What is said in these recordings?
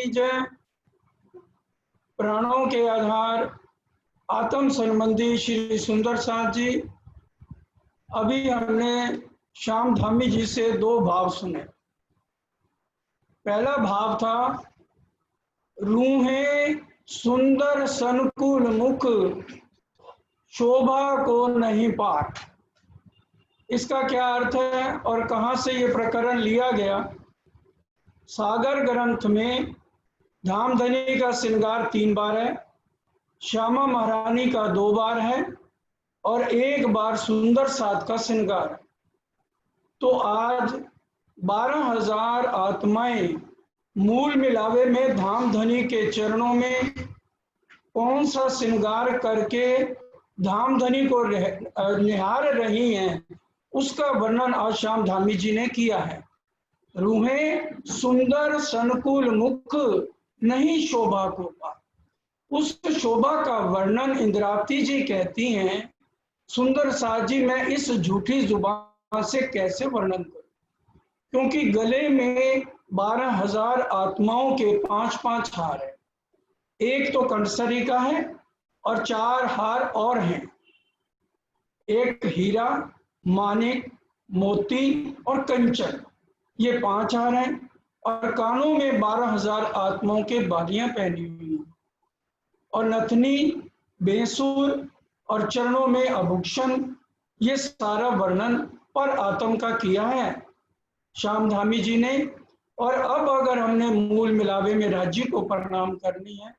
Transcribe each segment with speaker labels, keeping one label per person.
Speaker 1: जय। प्राणों के आधार आत्म संबंधी श्री सुंदर साथ जी। अभी हमने श्याम धामी जी से दो भाव सुने। पहला भाव था रूहें सुंदर सनुकूल मुख, शोभा को नहीं पाठ। इसका क्या अर्थ है और कहाँ से ये प्रकरण लिया गया? सागर ग्रंथ में धामधनी का श्रृंगार 3 बार है, श्यामा महारानी का 2 बार है और 1 बार सुंदर साथ का श्रृंगार है। तो आज 12,000 आत्माएं मूल मिलावे में धामधनी के चरणों में कौन सा श्रृंगार करके धामधनी को निहार रही हैं, उसका वर्णन आज श्याम धामी जी ने किया है। रूहें सुंदर सनुकूल मुख, नहीं शोभा को पा। उस शोभा का वर्णन इंद्रावती जी कहती हैं, सुंदर साथ जी मैं इस झूठी जुबान से कैसे वर्णन करूं, क्योंकि गले में 12,000 आत्माओं के 5-5 हार है। एक तो कंसरी का है और 4 हार और हैं, एक हीरा, मानिक, मोती और कंचन, ये 5 हार हैं। और कानों में 12,000 आत्माओं के बालियां पहनी हुई हैं और नथनी, बेसुर और चरणों में आभूषण। ये सारा वर्णन पर आत्म का किया है श्याम धामी जी ने। और अब अगर हमने मूल मिलावे में राज्य को प्रणाम करनी है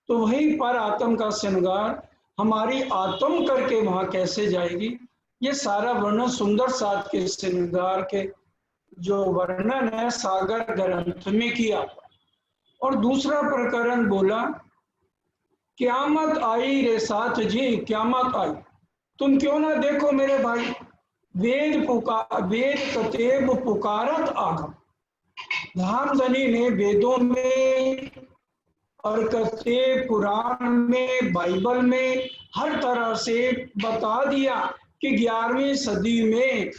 Speaker 1: तो वही पर आत्म का श्रृंगार हमारी आत्म करके वहां कैसे जाएगी, ये सारा वर्णन सुंदर साथ के श्रृंगार के जो वर्णन है सागर ग्रंथ में किया। और दूसरा प्रकरण बोला, क्यामत आई रे साथ जी, क्यामत आई, तुम क्यों ना देखो मेरे भाई, वेद कतेब पुकारत आगम। धामधनी ने वेदों में और कतेब पुराण में, बाइबल में हर तरह से बता दिया कि 11वीं सदी में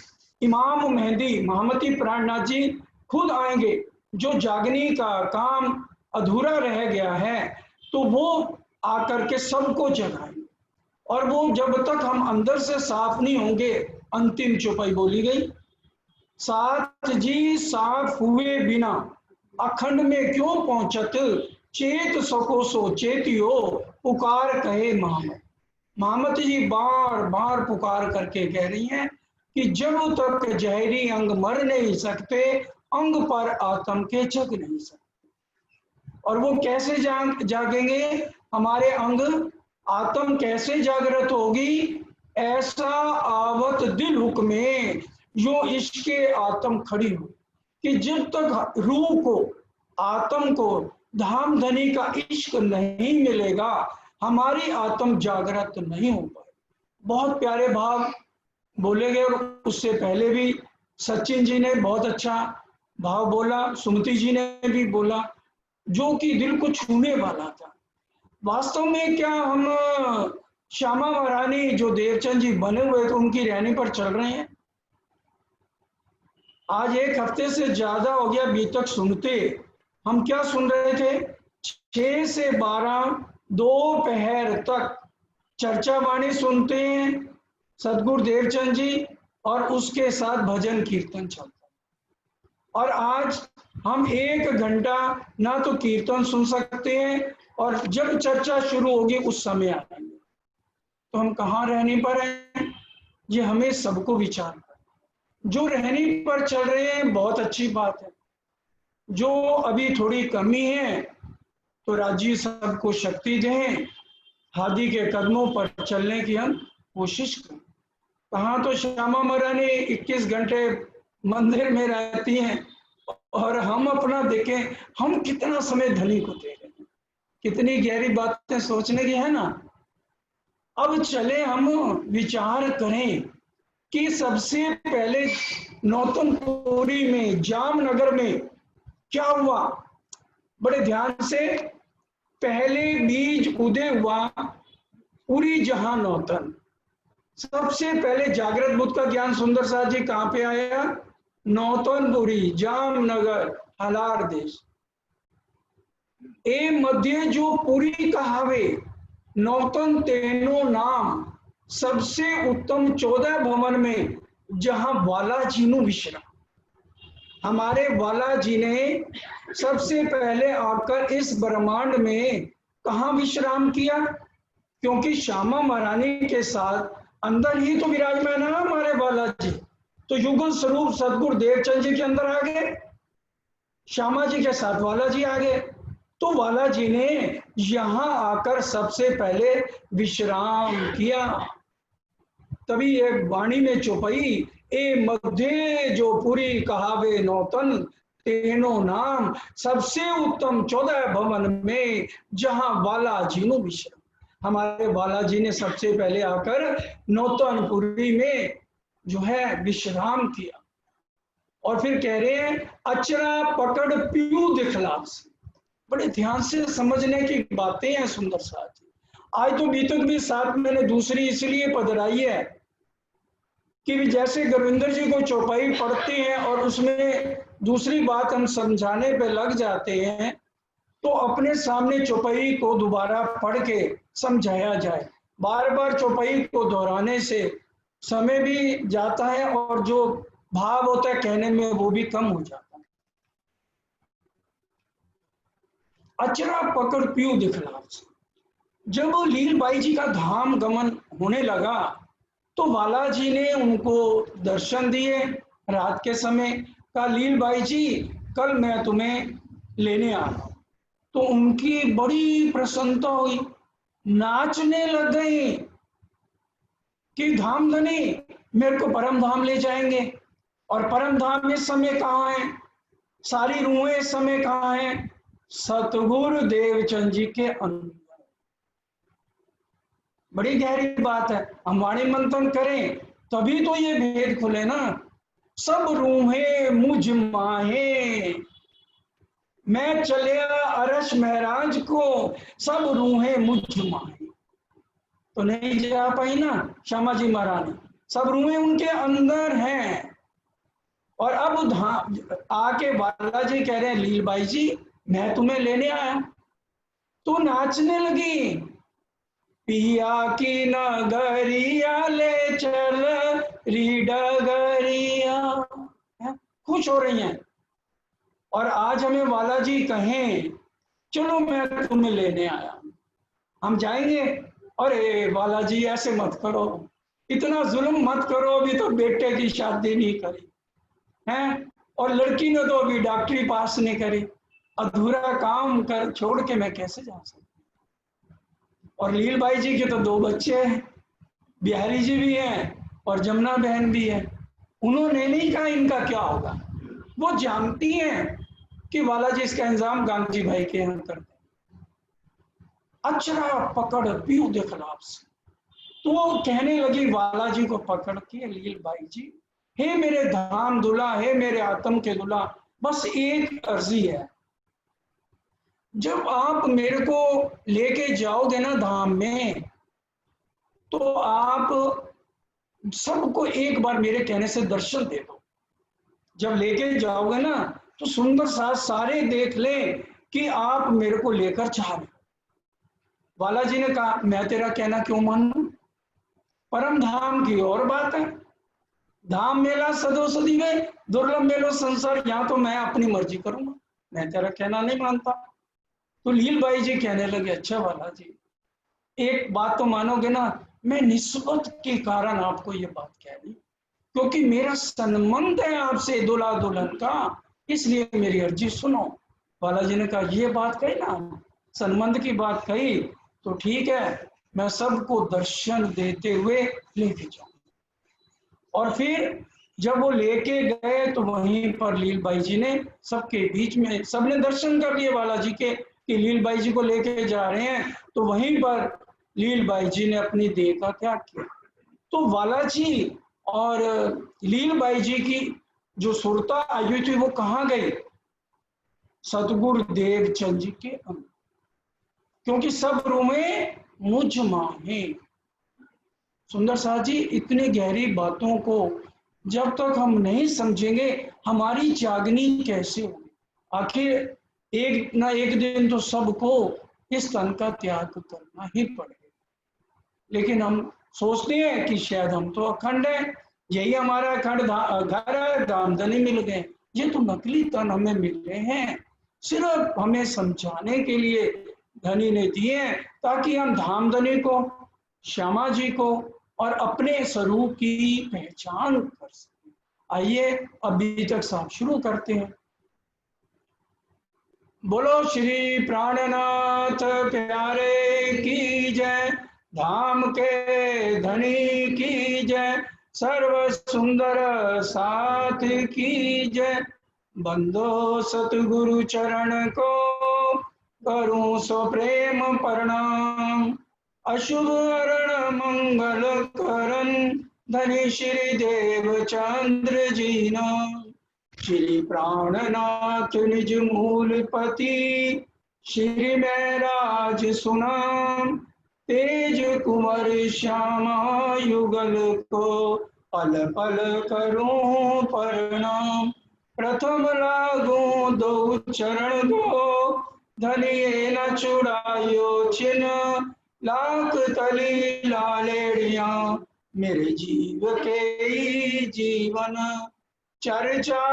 Speaker 1: इमाम मेहदी महमदी प्राणनाथ जी खुद आएंगे। जो जागने का काम अधूरा रह गया है तो वो आकर के सबको जगाएंगे, और वो जब तक हम अंदर से साफ नहीं होंगे, अंतिम चौपाई बोली गई, साथ जी साफ हुए बिना अखंड में क्यों पहुंचत, चेत सको सो चेतियो, पुकार कहे महमद। महमद जी बार बार पुकार करके कह रही हैं कि जब तक जहरी अंग मर नहीं सकते, अंग पर आत्म के जग नहीं सकते। और वो कैसे जागेंगे, हमारे अंग आत्म कैसे जागृत होगी? ऐसा आवत दिल हुक में जो इसके आत्म खड़ी हो, कि जब तक रूह को, आत्म को धामधनी का इश्क नहीं मिलेगा, हमारी आत्म जागृत नहीं हो पाए। बहुत प्यारे भाव बोले गए। उससे पहले भी सचिन जी ने बहुत अच्छा भाव बोला, सुमति जी ने भी बोला, जो कि दिल को छूने वाला था। वास्तव में क्या हम श्यामा महारानी जो देवचंद जी बने हुए थे उनकी रहनी पर चल रहे हैं? आज 1 हफ्ते से ज्यादा हो गया बीतक सुनते। हम क्या सुन रहे थे? 6 से 12 दोपहर तक चर्चा वाणी सुनते हैं सदगुरु देवचंद जी, और उसके साथ भजन कीर्तन चलता है। और आज हम 1 घंटा ना तो कीर्तन सुन सकते हैं, और जब चर्चा शुरू होगी उस समय आएंगे। तो हम कहाँ रहने पर हैं? ये हमें सबको विचार करना। जो रहने पर चल रहे हैं बहुत अच्छी बात है, जो अभी थोड़ी कमी है तो राज्य सबको शक्ति दें, हादी के कदमों पर चलने की हम कोशिश करें। कहाँ तो श्यामा महारानी 21 घंटे मंदिर में रहती हैं, और हम अपना देखें हम कितना समय धनी को दे रहे हैं। कितनी गहरी बातें सोचने की है ना। अब चले हम विचार करें कि सबसे पहले नौतनपुरी में, जामनगर में क्या हुआ। बड़े ध्यान से, पहले बीज उदय हुआ पूरी जहां नौतन। सबसे पहले जागृत बुद्ध का ज्ञान सुंदर साथ जी कहाँ पे आया? नौतनपुरी, जामनगर, हलार देश। ए मध्य जो पूरी कहावे, नौतन तेनो नाम, सबसे उत्तम 14 भवन में जहां बालाजी नु विश्राम। हमारे बालाजी ने सबसे पहले आकर इस ब्रह्मांड में कहा विश्राम किया? क्योंकि श्यामा महारानी के साथ अंदर ही तो विराजमान है हमारे बालाजी। तो युगल स्वरूप सदगुरु देवचंद जी के अंदर आ गए, श्यामा जी के साथ बालाजी आ गए। तो बालाजी ने यहां आकर सबसे पहले विश्राम किया। तभी एक वाणी में चौपाई, ए मध्य जो पूरी कहावे नौतन तेनो नाम, सबसे उत्तम 14 भवन में जहां बालाजी नु विश्राम। हमारे बालाजी ने सबसे पहले आकर नौतनपुरी में जो है विश्राम किया। और फिर कह रहे हैं अचरा पकड़ पीऊ दिखलास। बड़े ध्यान से समझने की बातें हैं सुंदर साथ जी। आज तो बीतक भी साथ मैंने दूसरी इसलिए पधराई है कि जैसे गुरविंदर जी को चौपाई पढ़ते हैं और उसमें दूसरी बात हम समझाने पे लग जाते हैं, तो अपने सामने चौपाई को दोबारा पढ़ के समझाया जाए। बार बार चौपाई को दोहराने से समय भी जाता है और जो भाव होता है कहने में वो भी कम हो जाता है। अचरा पकड़ पीऊ दिखलास। जब लीलबाई जी का धाम गमन होने लगा तो बालाजी ने उनको दर्शन दिए रात के समय। कहा लीलबाई जी कल मैं तुम्हें लेने आ रहा हूं। तो उनकी बड़ी प्रसन्नता हुई, नाचने लग गई कि धाम धनी मेरे को परम धाम ले जाएंगे। और परम धाम इस समय कहाँ है? सारी रूहें इस समय कहाँ है? सतगुरु देवचंद जी के अंदर। बड़ी गहरी बात है। हम वाणी मंथन करें तभी तो ये भेद खुले ना। सब रूहें मुझ माहे, मैं चलिया अरश महराज को, सब रूहें मुझ माहे। तो नहीं जा पाई ना श्यामा जी महारानी, सब रूहें उनके अंदर हैं। और अब आके बालाजी कह रहे हैं लीलबाई जी मैं तुम्हें लेने आया। तो नाचने लगी, पिया की नगरिया ले चल री डगरिया, खुश हो रही हैं। और आज हमें बालाजी कहें चलो मैं तुम्हें लेने आया, हम जाएंगे। अरे बालाजी ऐसे मत करो, इतना जुल्म मत करो, अभी तो बेटे की शादी नहीं करी है और लड़की ने तो अभी डॉक्टरी पास नहीं करी, अधूरा काम कर छोड़ के मैं कैसे जा सकता। और लीलबाई जी के तो 2 बच्चे हैं, बिहारी जी भी हैं और जमुना बहन भी है। उन्होंने नहीं कहा इनका क्या होगा, वो जानती हैं कि बालाजी इसका इंतजाम गांधी भाई के यहाँ करते। अचरा पकड़ पीऊ दिखलाप से। तो वो कहने लगी बालाजी को पकड़ के, लीलबाई जी हे मेरे धाम दुल्हा, हे मेरे आत्म के दुल्हा, बस एक अर्जी है, जब आप मेरे को लेके जाओगे ना धाम में तो आप सबको एक बार मेरे कहने से दर्शन दे दो। जब लेके जाओगे ना तो सुंदर साथ सारे देख ले कि आप मेरे को लेकर जा रहे। बालाजी ने कहा मैं तेरा कहना क्यों मानूं, परम धाम की और बात है, धाम मेला सदो सदी में दुर्लभ मेलो संसार, यहाँ तो मैं अपनी मर्जी करूंगा, मैं तेरा कहना नहीं मानता। तो लीलबाई जी कहने लगे अच्छा बालाजी एक बात तो मानोगे ना, मैं निस्बत के कारण आपको ये बात कह रही, क्योंकि मेरा संबंध है आपसे दूल्हा दुल्हन का, इसलिए मेरी अर्जी सुनो। बालाजी ने कहा ये बात कही ना, संबंध की बात कही तो ठीक है, मैं सबको दर्शन देते हुए लेके जाऊं। और फिर जब वो लेके गए तो वहीं पर लीलबाई जी ने सबके बीच में, सबने दर्शन कर लिए बालाजी के कि लीलबाई जी को लेके जा रहे हैं, तो वहीं पर लीलबाई जी ने अपनी देह का क्या किया। तो बालाजी और लीलबाई जी की जो सुरता आई हुई थी वो कहाँ गई? सतगुरु देवचंद जी के अंदर, क्योंकि सब रूमें मुझ माहे। सुंदर साथ जी इतनी गहरी बातों को जब तक हम नहीं समझेंगे हमारी जागनी कैसे होगी। आखिर एक ना एक दिन तो सबको इस तन का त्याग करना ही पड़ेगा। लेकिन हम सोचते हैं कि शायद हम तो अखंड है, यही हमारा अखंड घर है, धामधनी मिल गए। ये तो नकली तन हमें मिले हैं, सिर्फ हमें समझाने के लिए धनी ने दिए हैं, ताकि हम धामधनी को, श्यामा जी को और अपने स्वरूप की पहचान कर सकें। आइए अभी तक साथ शुरू करते हैं। बोलो श्री प्राणनाथ प्यारे की जय, धाम के धनी की जय, सर्व सुंदर साथ की जय। बंदो सतगुरु चरण को करूं सो प्रेम प्रणाम, अशुभ अरण मंगल करन धनी श्री देव चंद्र जी नाम। श्री प्राणनाथ निज मूल पति, श्री महराज सुनाम, तेज कुंवर श्यामा युगल को पल पल करूं प्रणाम। प्रथम लागू दो चरण दो, धनिये न छुड़ायो चिन्ह, लाख तली लालेड़िया मेरे जीव के जीवन। चर्चा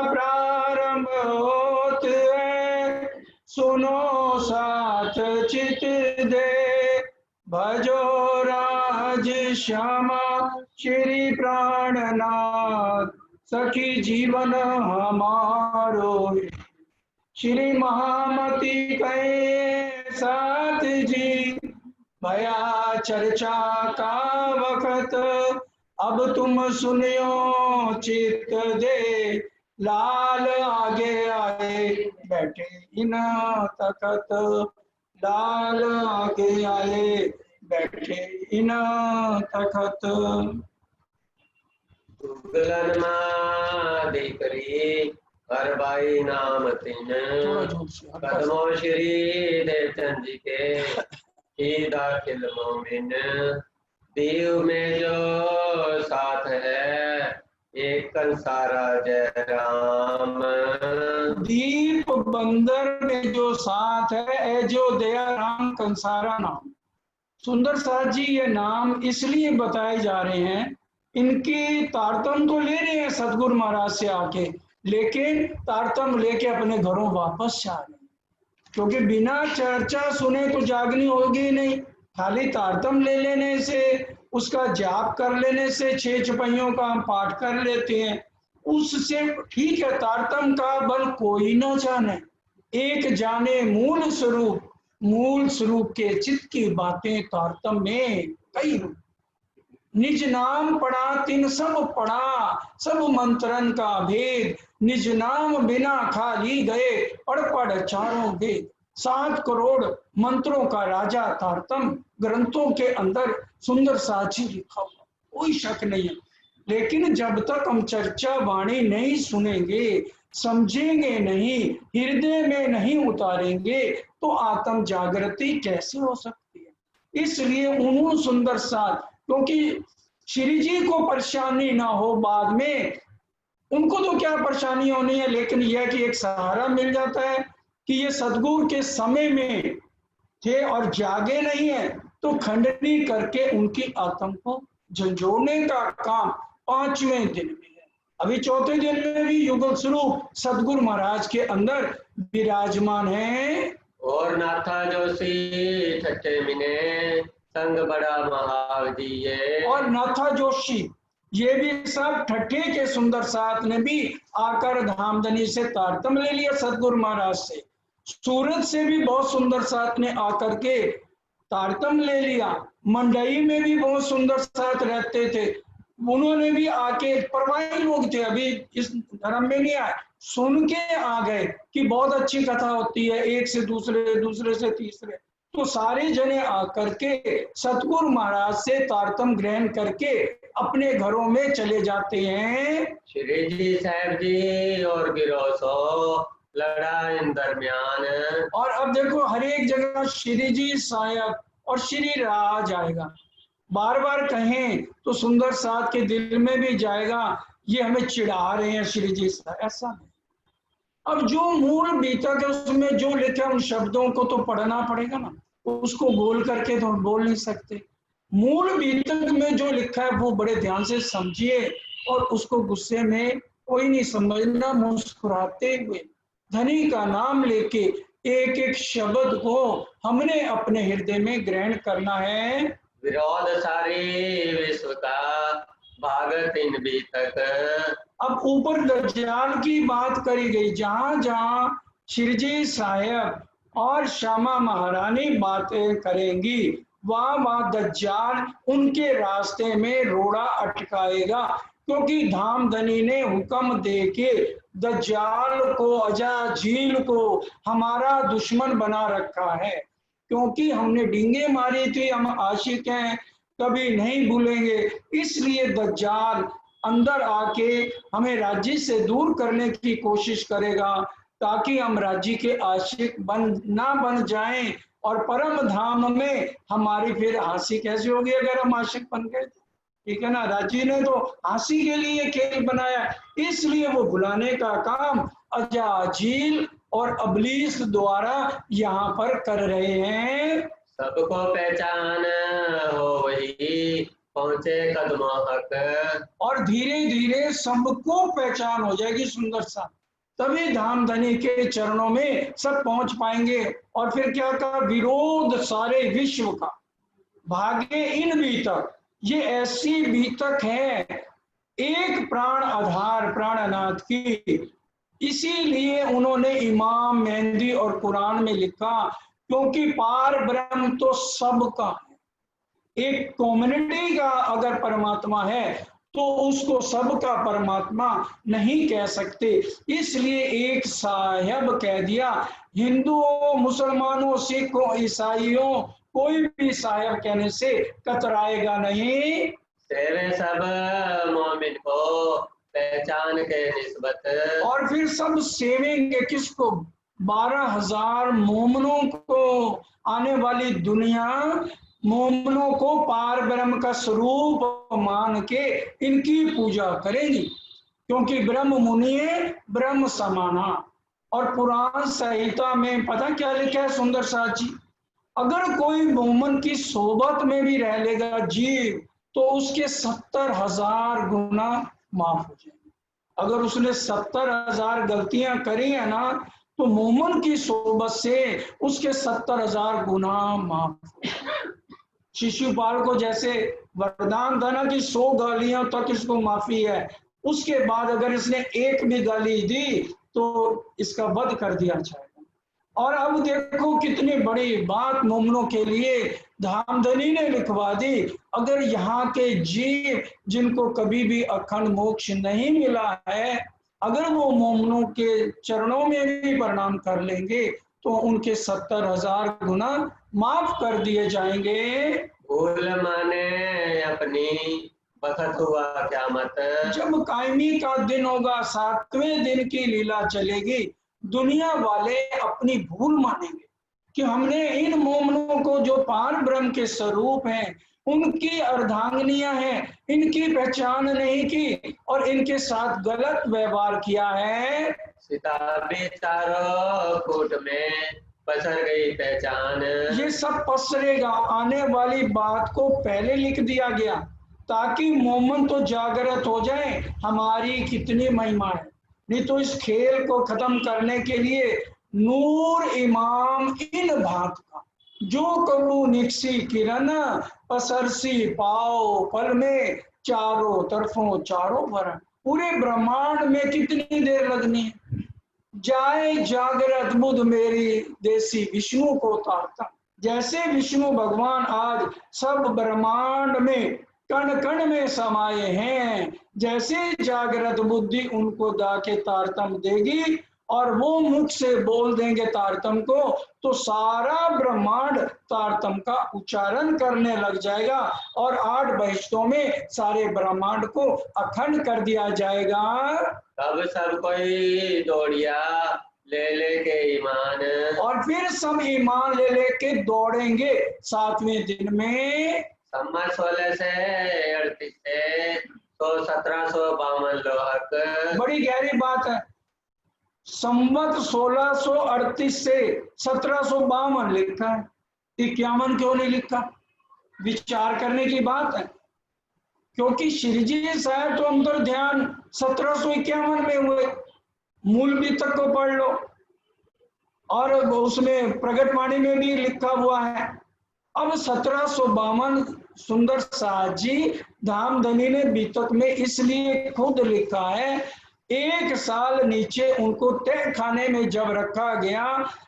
Speaker 1: प्रारंभ होत है, सुनो साथ चित दे, भजो राज श्यामा श्री प्राणनाथ, सखी जीवन हमारो। श्री महामती कहे साथ जी, भया चर्चा का वक्त, अब तुम सुनियो चित दे, लाल आगे आए बैठे इन तखत, लाल आगे आए बैठे इन तखत।
Speaker 2: तुगलन मां दीकरी हर भाई नाम तिन, कदमों श्री देवचंद जी के ही दाखिल मोमिन। दीव में जो साथ है एक कंसारा जय राम,
Speaker 1: दीप बंदर में जो साथ है जो दया राम कंसारा नाम। सुंदर साथ जी ये नाम इसलिए बताए जा रहे हैं, इनकी तारतम तो ले रहे हैं सतगुरु महाराज से आके, लेकिन तारतम लेके अपने घरों वापस जा रहे हैं, क्योंकि बिना चर्चा सुने तो जागनी होगी नहीं। खाली तारतम ले लेने से, उसका जाप कर लेने से, 6 चौपाइयों का हम पाठ कर लेते हैं, उससे ठीक है। तारतम का बल कोई न जाने, एक जाने मूल स्वरूप, मूल स्वरूप के चित्त की बातें तारतम में कई रूप। निज नाम पढ़ा तिन सब पढ़ा, सब मंत्रन का भेद, निज नाम बिना खाली गए, पढ़ पढ़ चारों वेद। 7 करोड़ मंत्रों का राजा तारतम ग्रंथों के अंदर सुंदर साची लिखा हुआ, कोई शक नहीं है। लेकिन जब तक हम चर्चा वाणी नहीं सुनेंगे, समझेंगे नहीं, हृदय में नहीं उतारेंगे, तो आत्म जागृति कैसे हो सकती है। इसलिए उन्होंने सुंदर साथ, क्योंकि श्री जी को परेशानी ना हो बाद में, उनको तो क्या परेशानी होनी है, लेकिन यह कि एक सहारा मिल जाता है कि ये सदगुरु के समय में थे और जागे नहीं है, तो खंडनी करके उनकी आत्म को झंझोड़ने का काम 5वें दिन में है। अभी 4थे दिन में भी युगल स्वरूप सदगुरु महाराज के अंदर विराजमान है।
Speaker 2: और नाथा जोशी छठे महीने संग बड़ा महाविदिये,
Speaker 1: और नाथा जोशी ये भी सब ठट्ठे के सुंदर साथ ने भी आकर धामधनी से तारतम ले लिया सदगुरु महाराज से। सूरत से भी बहुत सुंदर साथ ने आकर के तारतम ले लिया। मंडई में भी बहुत सुंदर साथ रहते थे, उन्होंने भी आके, परवाही लोग थे, अभी इस धर्म में नहीं आए, सुन के आ गए कि बहुत अच्छी कथा होती है, एक से दूसरे, दूसरे से तीसरे, तो सारे जने आकर के सतगुरु महाराज से तारतम ग्रहण करके अपने घरों में चले जाते हैं।
Speaker 2: श्री जी साहब जी और गिरोसो लड़ा इन दरमियान।
Speaker 1: और अब देखो हर एक जगह श्री जी साहब और श्री राज आएगा, बार बार कहें तो सुंदर साथ के दिल में भी जाएगा ये हमें चिढ़ा रहे हैं श्री जी साहब, ऐसा नहीं। अब जो मूल बीतक है उसमें जो लिखा है उन शब्दों को तो पढ़ना पड़ेगा ना, उसको बोल करके तो बोल नहीं सकते। मूल बीतक में जो लिखा है वो बड़े ध्यान से समझिए और उसको गुस्से में कोई नहीं समझना, मुस्कुराते हुए धनी का नाम लेके एक एक शब्द को हमने अपने हृदय में ग्रहण करना है।
Speaker 2: विरोध सारी विश्व का भागत इन बीतक।
Speaker 1: अब ऊपर दज्जाल की बात करी गई, जहां जहां शिरजी साहब और श्यामा महारानी बातें करेंगी वहां वहां दज्जाल उनके रास्ते में रोड़ा अटकाएगा, क्योंकि धामधनी ने हुक्म दे के दज्जाल को, अजाजील को हमारा दुश्मन बना रखा है। क्योंकि हमने डींगे मारी थी, हम आशिक हैं, कभी नहीं भूलेंगे। इसलिए दज्जाल अंदर आके हमें राज्य से दूर करने की कोशिश करेगा, ताकि हम राज्य के आशिक ना बन जाएं, और परम धाम में हमारी फिर हंसी कैसे होगी अगर हम आशिक बन गए। ठीक है ना, राज्य ने तो हंसी के लिए खेल बनाया, इसलिए वो भुलाने का काम अजाजील और अबलीस द्वारा यहाँ पर कर रहे हैं।
Speaker 2: सबको पहचान हो वही पहुंचे कदमों हक।
Speaker 1: और धीरे धीरे सबको पहचान हो जाएगी सुंदर सा, तभी धामधनी के चरणों में सब पहुंच पाएंगे। और फिर क्या कहा, विरोध सारे विश्व का भागे इन बीतक, ये ऐसी बीतक है एक प्राण आधार प्राणनाथ की। इसीलिए उन्होंने इमाम मेहंदी और कुरान में लिखा, क्योंकि पार ब्रह्म तो सबका है। एक कम्युनिटी का अगर परमात्मा है तो उसको सबका परमात्मा नहीं कह सकते, इसलिए एक साहब कह दिया। हिंदुओं, मुसलमानों, सिखों, ईसाइयों, कोई भी साहब कहने से कतराएगा नहीं।
Speaker 2: सेवे सब मोमिन को पहचान के निस्बत।
Speaker 1: और फिर सब सेवेंगे किसको, 12,000 मोमनों को, आने वाली दुनिया मोमनों को पार ब्रह्म का स्वरूप मान के इनकी पूजा करेंगी, क्योंकि ब्रह्म मुनिये ब्रह्म समाना। और पुराण संहिता में पता क्या लिखा है सुंदर साची, अगर कोई मोमन की सोबत में भी रह लेगा जीव तो उसके 70,000 गुना माफ हो जाएंगे। अगर उसने 70,000 गलतियां करी है ना, तो मोमन की सोबत से उसके 70,000 गुना माफ। शिशुपाल को जैसे वरदान था ना कि 100 गालियों तक इसको माफी है, उसके बाद अगर इसने एक भी गाली दी तो इसका वध कर दिया जाएगा। और अब देखो कितनी बड़ी बात मोमनों के लिए धामधनी ने लिखवा दी, अगर यहाँ के जीव जिनको कभी भी अखंड मोक्ष नहीं मिला है, अगर वो मोमनों के चरणों में भी प्रणाम कर लेंगे तो उनके 70,000 गुना माफ कर दिए जाएंगे।
Speaker 2: भूल माने अपनी बखत हुआ क्या मत।
Speaker 1: जब कायमी का दिन होगा, 7वें दिन की लीला चलेगी, दुनिया वाले अपनी भूल मानेंगे कि हमने इन मोमनों को जो पार ब्रह्म के स्वरूप हैं, उनकी अर्धांगनियां हैं, इनकी पहचान नहीं की और इनके साथ गलत व्यवहार किया है।
Speaker 2: सिताबे चारों कूट में पसर गई पहचान।
Speaker 1: ये सब पसरेगा, आने वाली बात को पहले लिख दिया गया ताकि मोमन तो जागृत हो जाए हमारी कितनी महिमा है। नहीं तो इस खेल को खत्म करने के लिए नूर इमाम इन भात का, जो कबू निकसी किरण पसरसी पाओ पल में चारों तरफों चारों वरण। पूरे ब्रह्मांड में कितनी देर लगनी है, जाए जागृत बुध मेरी देसी विष्णु को तारता। जैसे विष्णु भगवान आज सब ब्रह्मांड में कण कण में समाये हैं, जैसे जागृत बुद्धि उनको दाके तारतम देगी और वो मुख से बोल देंगे तारतम को, तो सारा ब्रह्मांड तारतम का उच्चारण करने लग जाएगा और 8 बहिष्टों में सारे ब्रह्मांड को अखंड कर दिया जाएगा।
Speaker 2: तब सब कोई दौड़िया ले ले के ईमान।
Speaker 1: और फिर सब ईमान ले लेके दौड़ेंगे 7वें दिन में।
Speaker 2: सम्मत 16 से 38 से तो 1752 लोहक।
Speaker 1: बड़ी गहरी बात है, संवत 1638 से 1752 लिखा है, 51 क्यों नहीं लिखा? विचार करने की बात है, क्योंकि श्री जी साहब तो अंतर ध्यान 1751 में हुए। मूल भी तक को पढ़ लो, और उसमें प्रगट वाणी में भी लिखा हुआ है। अब 1752 सुंदर शाह जी धामधनी ने बीतक में इसलिए खुद लिखा है, 1 साल नीचे उनको तय खाने में जब रखा गया,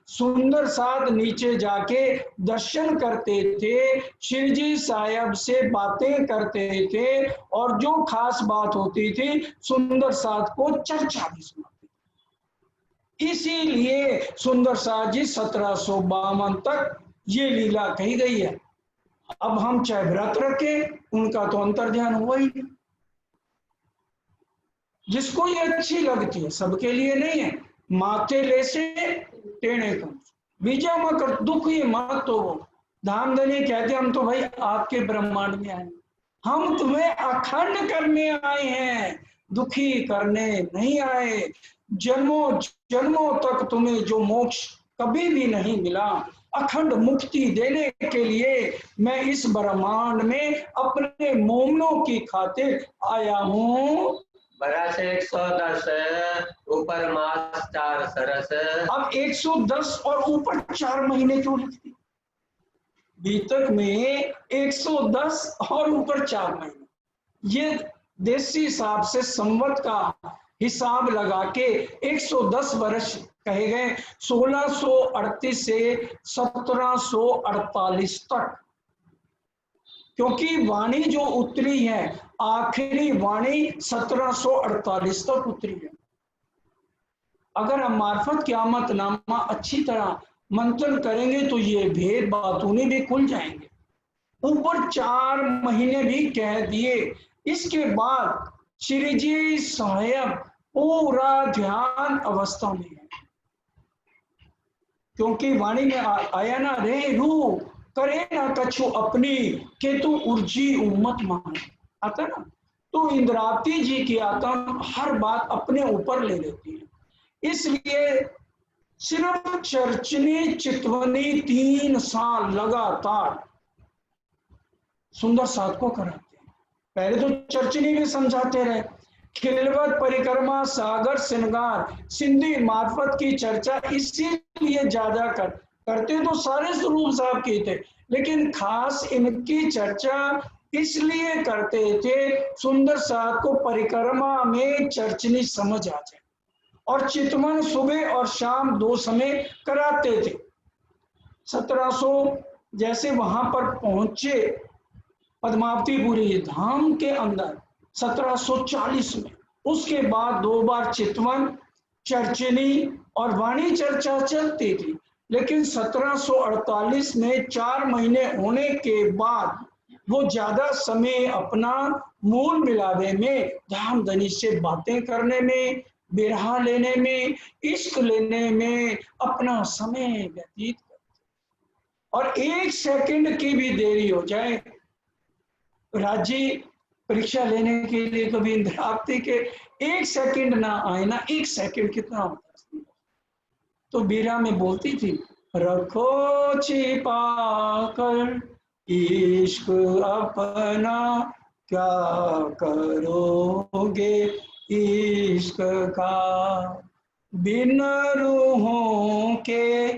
Speaker 1: सुंदर साध नीचे जाके दर्शन करते थे, श्री जी साहब से बातें करते थे, और जो खास बात होती थी सुंदर साध को चर्चा भी सुनाते। इसीलिए सुंदर साध जी 1752 तक ये लीला कही गई है। अब हम चाहे व्रत रखें, उनका तो अंतर ध्यान हुआ ही। जिसको ये अच्छी लगती है, सबके लिए नहीं है। माथे ले से टेढ़े कर बीजा मकर दुख ये मत तो वो धामधनी कहते हम तो भाई आपके ब्रह्मांड में आए, हम तुम्हें अखंड करने आए हैं, दुखी करने नहीं आए। जन्मों जन्मों तक तुम्हें जो मोक्ष कभी भी नहीं मिला, अखंड मुक्ति देने के लिए मैं इस ब्रह्मांड में अपने मोमनों की खातिर आया हूँ।
Speaker 2: बरस 110 ऊपर मास 4 सरस।
Speaker 1: अब 110 और ऊपर 4 महीने क्यों लिखती? बीतक में 110 और ऊपर 4 महीने, ये देसी हिसाब से संवत का हिसाब लगा के 110 वर्ष कहे गए, 1638 से 1748 तक। क्योंकि वाणी जो उतरी है, आखिरी वाणी 1748 तक उतरी है। अगर हम मार्फत क़यामत नामा अच्छी तरह मंथन करेंगे तो ये भेद बातूनी भी खुल जाएंगे। ऊपर 4 महीने भी कह दिए। इसके बाद श्री जी साहब पूरा ध्यान अवस्था में है, क्योंकि वाणी में आया ना, रे रू करे ना कछु अपनी के तू उर्जी उम्मत मान, आता ना। तो इंद्रावती जी की आत्मा हर बात अपने ऊपर ले लेती है। इसलिए सिर्फ चर्चनी चितवनी 3 साल लगातार सुंदर साध को कराते हैं। पहले तो चर्चनी में समझाते रहे, खिलवत परिक्रमा सागर श्रृंगार सिंधी मार्फत की चर्चा इसीलिए ज्यादा करते तो सारे स्वरूप साहब की थे, लेकिन खास इनकी चर्चा इसलिए करते थे सुंदर साहब को परिक्रमा में चर्चनी समझ आ जाए, और चितवन सुबह और शाम 2 समय कराते थे। 1700 जैसे वहां पर पहुंचे पद्मावतीपुरी धाम के अंदर 1740 में, उसके बाद 2 बार चितवन चर्चनी और वाणी चर्चा चलती थी। लेकिन 1748 में 4 महीने होने के बाद वो ज्यादा समय अपना मूल मिलावे में, धामधनी से बातें करने में, बिरहा लेने में, इश्क लेने में अपना समय व्यतीत करते। और 1 सेकंड की भी देरी हो जाए, राज्य परीक्षा लेने के लिए कभी इंद्रावती के 1 सेकंड ना आए ना, 1 सेकंड कितना होता है। तो बीरा में बोलती थी, रखो छिपा कर इश्क अपना, क्या करोगे इश्क का, बिन रूहों के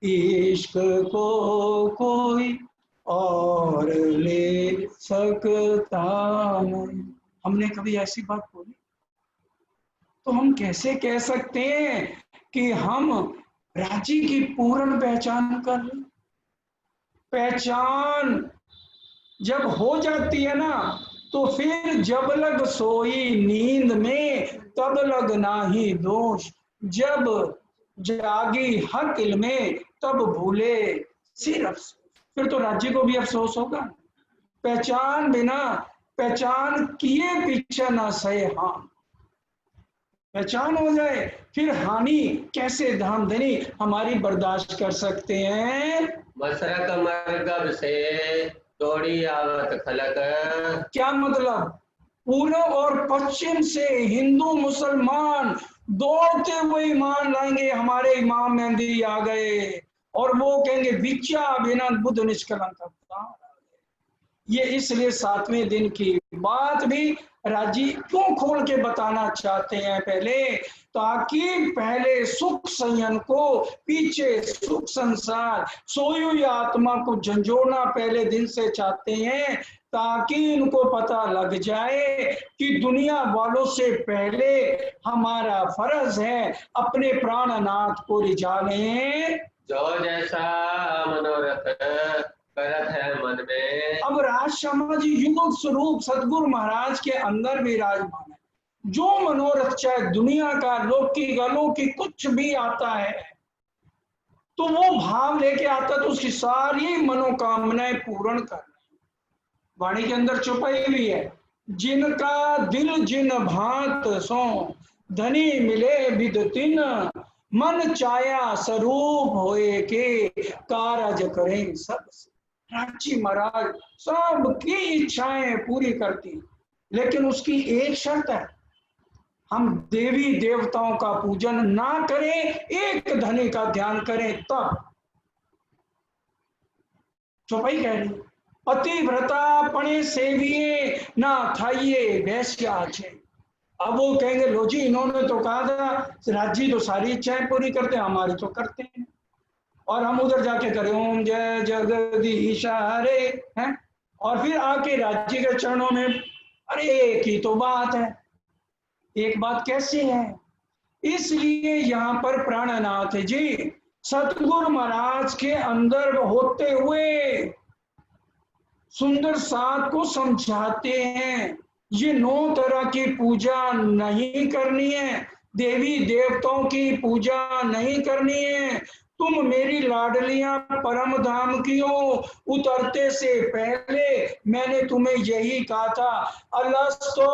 Speaker 1: इश्क को कोई और ले सकता नहीं। हमने कभी ऐसी बात बोली? तो हम कैसे कह सकते हैं कि हम राज्य की पूर्ण पहचान कर लें? पहचान जब हो जाती है ना, तो फिर जब लग सोई नींद में तब लग नाही दोष, जब जागी हक में तब भूले सिर अफसोस। फिर तो राज्य को भी अफसोस होगा। पहचान बिना पहचान किए पीछे ना सहे हां, पहचान हो जाए फिर हानि कैसे धामधनी हमारी बर्दाश्त कर सकते हैं?
Speaker 2: मशरक मरगब से दौड़ी आवत खलक।
Speaker 1: क्या मतलब? पूर्व और पश्चिम से हिंदू मुसलमान दौड़ते हुए ईमान लाएंगे, हमारे इमाम मेहंदी आ गए, और वो कहेंगे विच्या बिना बुद्ध निष्कलंक। ये इसलिए 7वें दिन की बात भी राजी क्यों खोल के बताना चाहते हैं पहले, ताकि पहले सुख संयम को, पीछे सुख संसार, सोई हुई आत्मा को झंझोड़ना पहले दिन से चाहते हैं, ताकि इनको पता लग जाए कि दुनिया वालों से पहले हमारा फर्ज है अपने प्राणनाथ को रिझाने।
Speaker 2: जो जैसा मनोरथ करत है मन में।
Speaker 1: अब राज शर्मा जी युग स्वरूप सदगुरु महाराज के अंदर विराजमान है। जो मनोरथ चाहे दुनिया का, लौकिक अलौकिक कुछ भी आता है, तो वो भाव लेके आता तो उसकी सारी मनोकामनाएं पूर्ण कर। वाणी के अंदर छुपाई हुई है, जिनका दिल जिन भांत सो धनी मिले विदतिन, मन चाया स्वरूप होए के कारज करें सब। राजी महाराज सबकी इच्छाएं पूरी करती, लेकिन उसकी एक शर्त है, हम देवी देवताओं का पूजन ना करें, एक धनी का ध्यान करें तब। चौपाई कह रही, पतिव्रता पणे सेविये ना थाइये वैश्या छे। अब वो कहेंगे लो जी, इन्होंने तो कहा था राज्य तो सारी इच्छाएं पूरी करते हैं, हमारी तो करते हैं, और हम उधर जाके करें ओम जय जगदीश हरे हैं, और फिर आके राज्य के चरणों में, अरे एक ही तो बात है, एक बात कैसे है। इसलिए यहाँ पर प्राणनाथ जी सतगुरु महाराज के अंदर होते हुए सुंदर साथ को समझाते हैं, ये 9 तरह की पूजा नहीं करनी है, देवी देवताओं की पूजा नहीं करनी है, तुम मेरी लाडलियां परम धाम की हो। उतरते से पहले मैंने तुम्हें यही कहा था, अलस्तो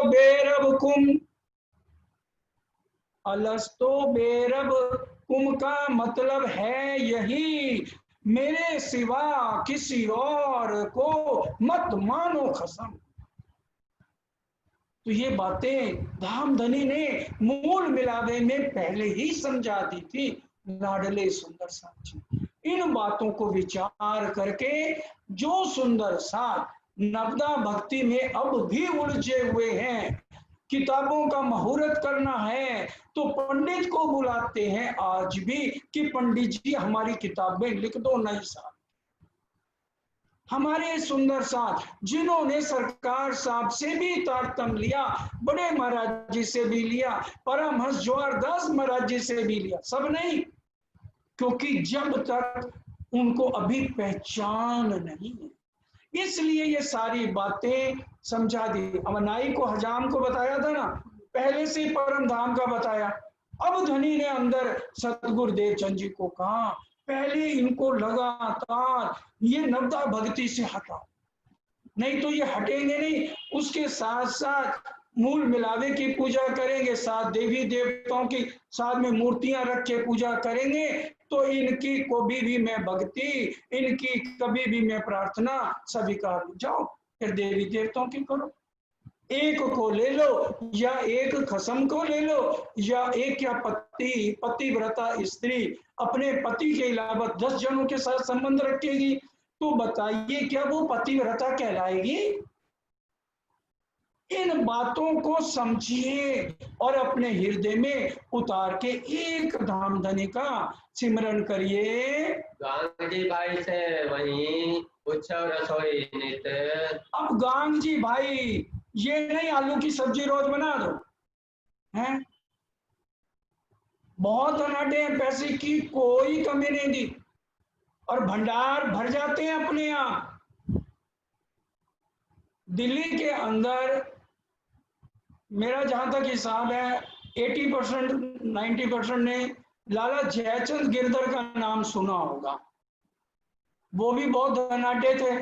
Speaker 1: बेरब कुम, अलस्तो बेरब कुम का मतलब है यही, मेरे सिवा किसी और को मत मानो खसम। तो ये बातें धामधनी ने मूल मिलावे में पहले ही समझा दी थी लाडले सुंदर साथ जी। इन बातों को विचार करके जो सुंदर साथ नवदा भक्ति में अब भी उलझे हुए हैं, किताबों का मुहूर्त करना है तो पंडित को बुलाते हैं आज भी कि पंडित जी हमारी किताबें लिख दो नई साथ। हमारे सुंदर साथ जिन्होंने सरकार साहब से भी तारतम लिया, बड़े महाराज जी से भी लिया, परमहंस जवाहरदास महाराज जी से भी लिया, सब नहीं, क्योंकि जब तक उनको अभी पहचान नहीं है, इसलिए ये सारी बातें समझा दी। अब नाई को हजाम को बताया था ना, पहले से परम धाम का बताया। अब धनी ने अंदर सतगुरुदेव चंद जी को कहा, पहले इनको लगातार ये नवदा भक्ति से हटाओ, नहीं तो ये हटेंगे नहीं। उसके साथ साथ मूल मिलावे की पूजा करेंगे, साथ देवी देवताओं की साथ में मूर्तियां रख के पूजा करेंगे, तो इनकी कभी भी मैं भक्ति, इनकी कभी भी मैं प्रार्थना स्वीकार हो जाओ, फिर देवी देवताओं की करो। एक को ले लो या एक खसम को ले लो, या एक या पतिव्रता स्त्री अपने पति के अलावा 10 जनों के साथ संबंध रखेगी, तो बताइए क्या वो पतिव्रता कहलाएगी? इन बातों को समझिए और अपने हृदय में उतार के एक धामधनी का सिमरन करिए।
Speaker 2: गांधी भाई से वहीं उत्सव रसोई नित।
Speaker 1: अब गांग जी भाई, ये नहीं आलू की सब्जी रोज बना दो, हैं? बहुत अनाटे हैं, पैसे की कोई कमी नहीं दी, और भंडार भर जाते हैं अपने यहाँ। दिल्ली के अंदर मेरा जहां तक हिसाब है 80% 90% ने लाला जयचंद गिरधर का नाम सुना होगा। वो भी बहुत धनाढ्य थे।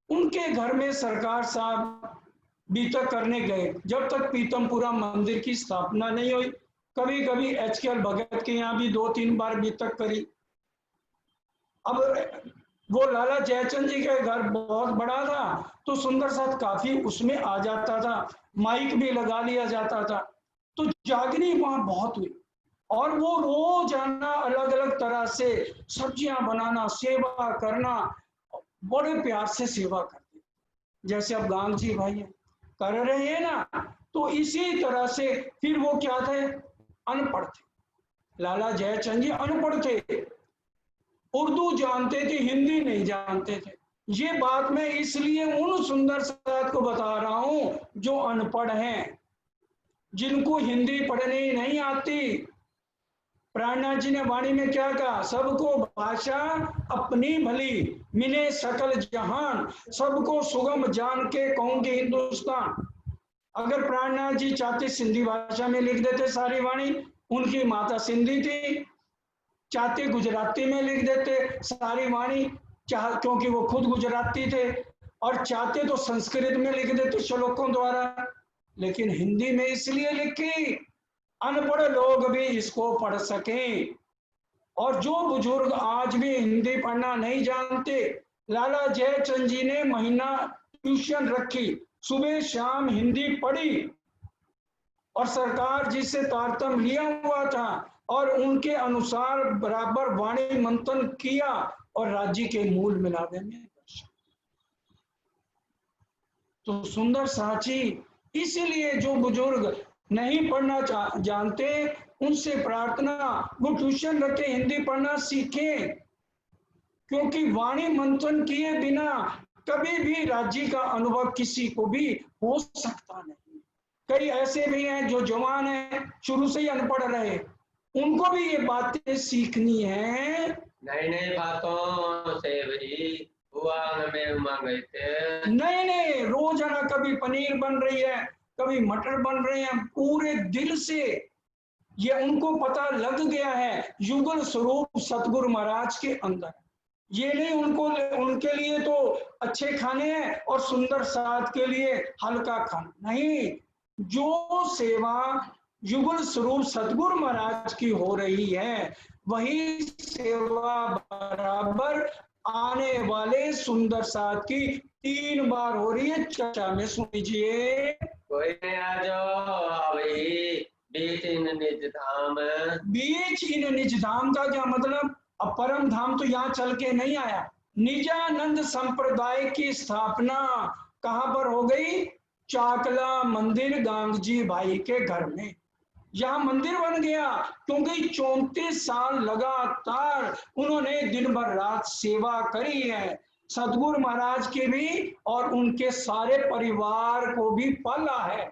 Speaker 1: उनके घर में सरकार साहब बीतक करने गए, जब तक पीतमपुरा मंदिर की स्थापना नहीं हुई। कभी कभी HKL भगत के यहाँ भी 2-3 बार बीतक करी। अब वो लाला जयचंद जी का घर बहुत बड़ा था, तो सुंदर साथ काफी उसमें आ जाता था, माइक भी लगा लिया जाता था। तो जागनी वहां बहुत हुई और वो रोजाना अलग अलग तरह से सब्जियां बनाना, सेवा करना, बड़े प्यार से सेवा करते, जैसे अब गांग जी भाई कर रहे हैं ना। तो इसी तरह से फिर वो क्या थे, अनपढ़ थे। लाला जयचंद जी अनपढ़ थे, उर्दू जानते थे, हिंदी नहीं जानते थे। ये बात मैं इसलिए उन सुंदर साथ को बता रहा हूं जो अनपढ़ हैं, जिनको हिंदी पढ़ने नहीं आती। प्राणनाथ जी ने वाणी में क्या कहा, सबको भाषा अपनी भली, मिले सकल जहान, सबको सुगम जान के कहूंगे हिंदुस्तान। अगर प्राणनाथ जी चाहते सिंधी भाषा में लिख देते सारी वाणी, उनकी माता सिंधी थी, चाहते गुजराती में लिख देते सारी वाणी, क्योंकि वो खुद गुजराती थे, और चाहते तो संस्कृत में लिख देते श्लोकों द्वारा, लेकिन हिंदी में इसलिए लिखी अनपढ़ लोग भी इसको पढ़ सकें। और जो बुजुर्ग आज भी हिंदी पढ़ना नहीं जानते, लाला जयचंद जी ने महीना ट्यूशन रखी, सुबह शाम हिंदी पढ़ी, और सरकार जी से तारतम्य लिया हुआ था और उनके अनुसार बराबर वाणी मंथन किया और राज्य के मूल मिलावे में। तो सुंदर साची, इसीलिए जो बुजुर्ग नहीं पढ़ना जानते, उनसे प्रार्थना वो ट्यूशन रखे, हिंदी पढ़ना सीखे, क्योंकि वाणी मंथन किए बिना कभी भी राज्य का अनुभव किसी को भी हो सकता नहीं। कई ऐसे भी हैं जो जवान हैं, शुरू से ही अनपढ़ रहे, उनको भी ये बातें सीखनी है।
Speaker 2: नई नई बातों से भी में उमंग थे।
Speaker 1: नए नए रोजाना कभी पनीर बन रही है, कभी मटर बन रहे हैं, पूरे दिल से ये उनको पता लग गया है युगल स्वरूप सतगुरु महाराज के अंदर। ये नहीं उनको, उनके लिए तो अच्छे खाने हैं और सुंदर साथ के लिए हल्का खाना नहीं। जो सेवा युगल स्वरूप सतगुरु महाराज की हो रही है, वही सेवा बराबर आने वाले सुंदर साथ की 3 बार हो रही है। चर्चा में सुन लीजिए।
Speaker 2: कोई नया जो अभी बीच इन निज धाम।
Speaker 1: बीच इन निज धाम का क्या मतलब, अब परम धाम तो यहाँ चल के नहीं आया। निजानंद संप्रदाय की स्थापना कहाँ पर हो गई, चाकला मंदिर गांग जी भाई के घर में। यहाँ मंदिर बन गया क्योंकि 34 साल लगातार उन्होंने दिन भर रात सेवा करी है, सतगुरु महाराज के भी और उनके सारे परिवार को भी पाला है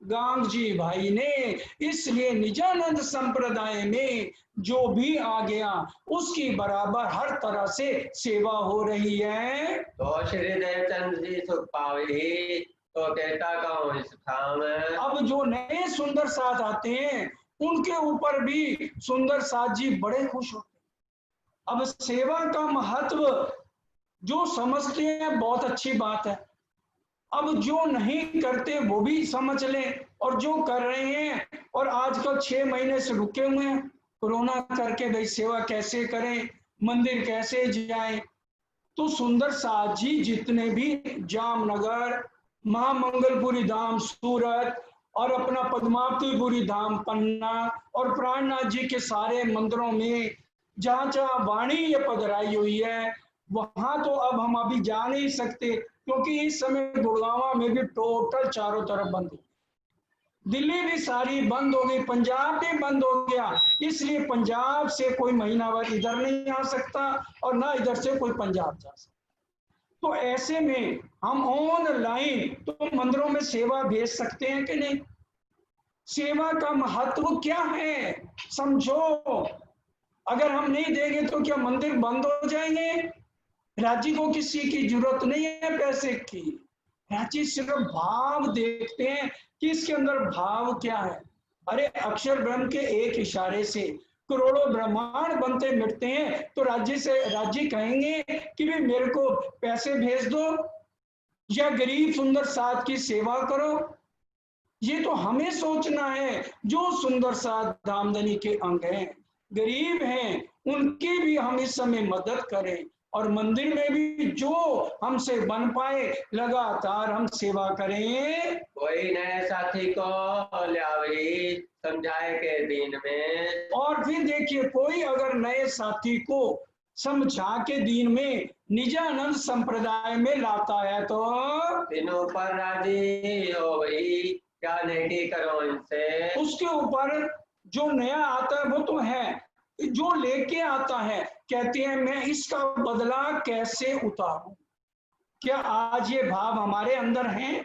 Speaker 1: गांग जी भाई ने। इसलिए निजानंद संप्रदाय में जो भी आ गया उसकी बराबर हर तरह से सेवा हो रही है।
Speaker 2: तो श्री देवचंद जी सुख पावे तो कहता कहूं इस धाम।
Speaker 1: अब जो नए सुंदर साथ आते हैं उनके ऊपर भी सुंदर साथ जी बड़े खुश होते हैं। अब सेवा का महत्व जो समझते हैं बहुत अच्छी बात है, अब जो नहीं करते वो भी समझ लें, और जो कर रहे हैं और आजकल 6 महीने से रुके हुए हैं कोरोना करके, भाई सेवा कैसे करें, मंदिर कैसे जाएं। तो सुंदर साथ जी जितने भी जामनगर, महामंगलपुरी धाम सूरत और अपना पद्मावतीपुरी धाम पन्ना और प्राणनाथ जी के सारे मंदिरों में जहाँ जहाँ वाणी ये पधराई हुई है, वहां तो अब हम अभी जा नहीं सकते क्योंकि इस समय गुड़गांव में भी टोटल चारों तरफ बंद है, दिल्ली भी सारी बंद हो गई, पंजाब भी बंद हो गया। इसलिए पंजाब से कोई महीनावार इधर नहीं आ सकता और ना इधर से कोई पंजाब जा सकता। तो ऐसे में हम ऑनलाइन तो मंदिरों में सेवा भेज सकते हैं कि नहीं। सेवा का महत्व क्या है समझो। अगर हम नहीं देंगे तो क्या मंदिर बंद हो जाएंगे। राज्य को किसी की जरूरत नहीं है पैसे की, राज्य सिर्फ भाव देखते हैं कि इसके अंदर भाव क्या है। अरे अक्षर ब्रह्म के एक इशारे से करोड़ों ब्रह्मांड बनते मिटते हैं, तो राज्य कहेंगे कि भी मेरे को पैसे भेज दो या गरीब सुंदर साथ की सेवा करो। ये तो हमें सोचना है। जो सुंदर साथ आमदनी के अंग हैं, गरीब हैं, उनकी भी हम इस समय मदद करें। और मंदिर में भी जो हमसे बन पाए लगातार हम सेवा करें।
Speaker 2: कोई नए साथी को लियावी समझाए के दिन में,
Speaker 1: और फिर देखिए, कोई अगर नए साथी को समझा के दिन में निजानंद संप्रदाय में लाता है तो
Speaker 2: तीनों पर राजी हो गई, क्या नेकी करो इनसे।
Speaker 1: उसके ऊपर जो नया आता है वो तो है, जो लेके आता है कहते हैं मैं इसका बदला कैसे उतारूं। क्या आज ये भाव हमारे अंदर है?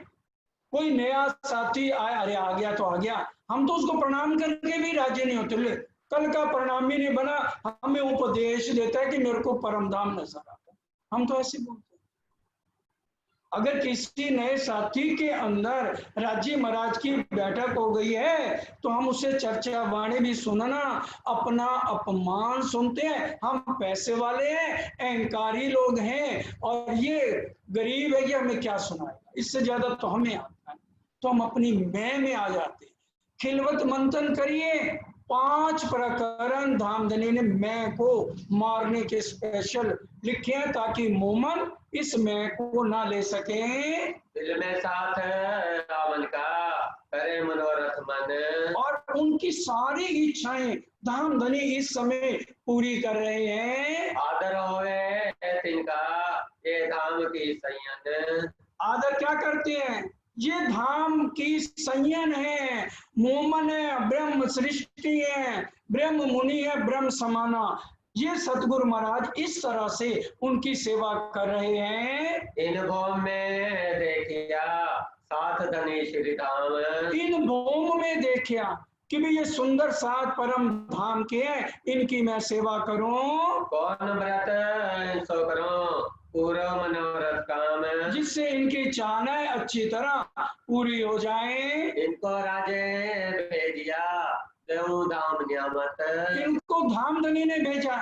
Speaker 1: कोई नया साथी आया, अरे आ गया तो आ गया, हम तो उसको प्रणाम करके भी राजी नहीं होते। ले, कल का प्रणामी नहीं बना, हमें उपदेश देता है कि मेरे को परम धाम नजर आता है, हम तो ऐसे बोलते हैं। अगर किसी नए साथी के अंदर राज्य महाराज की बैठक हो गई है तो हम उससे चर्चा वाणी भी सुनना अपना अपमान सुनते हैं। हम पैसे वाले हैं, अहंकारी लोग हैं, और ये गरीब है, ये हमें क्या सुनाएगा, इससे ज्यादा तो हमें आता है। तो हम अपनी मैं में आ जाते हैं। खिलवत मंथन करिए, 5 प्रकरण धामधनी ने मैं को मारने के स्पेशल लिखे हैं ताकि मोमन इस मैं को ना ले सके।
Speaker 2: दिल में साथ रावण का करे मनोरथ मन,
Speaker 1: और उनकी सारी इच्छाएं धामधनी इस समय पूरी कर रहे हैं।
Speaker 2: आदर होए तिनका ये धाम की संयन।
Speaker 1: आदर क्या करते हैं? ये धाम की संयन है, मोमन है, ब्रह्म सृष्टि है, ब्रह्म मुनि है, ब्रह्म समाना। ये सतगुरु महाराज इस तरह से उनकी सेवा कर रहे हैं।
Speaker 2: इन भोम में देखिया साथ धनी श्री धाम,
Speaker 1: इन भूम में देखिया कि भी ये सुंदर सात परम धाम के हैं, इनकी मैं सेवा करूं।
Speaker 2: कौन व्रत सो करो पूरा मनोरथ काम,
Speaker 1: जिससे इनकी चाहनाएं अच्छी तरह पूरी हो जाए।
Speaker 2: इनको राजे भेजिया देव धाम नियामत,
Speaker 1: इनको धामधनी ने भेजा,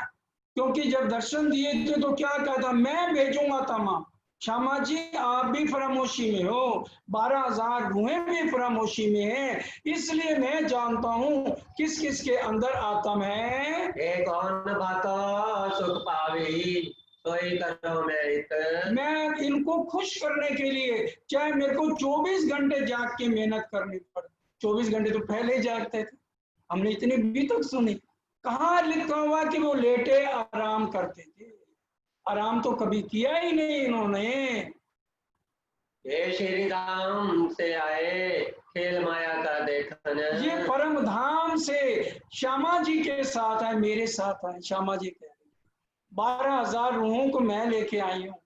Speaker 1: क्योंकि जब दर्शन दिए थे तो क्या कहा था, मैं भेजूंगा तमाम। श्यामा जी आप भी फरामोशी में हो, 12,000 रूहें भी फरामोशी में है, इसलिए मैं जानता हूँ किस किस के अंदर आत्म है।
Speaker 2: एक कौन बातो सुख पावी सोई करो मेरित,
Speaker 1: मैं इनको खुश करने के लिए चाहे मेरे को 24 घंटे जाग के मेहनत करनी पड़े। 24 घंटे तो पहले ही जागते थे, हमने इतनी भी तक सुनी। कहाँ लिखा हुआ कि वो लेटे आराम करते थे? आराम तो कभी किया ही नहीं इन्होंने।
Speaker 2: ये श्री धाम से आए खेल माया का देखन,
Speaker 1: ये परम धाम से श्यामा जी के साथ है, मेरे साथ है। श्यामा जी कह रहे 12,000 रूहों को मैं लेके आई हूँ।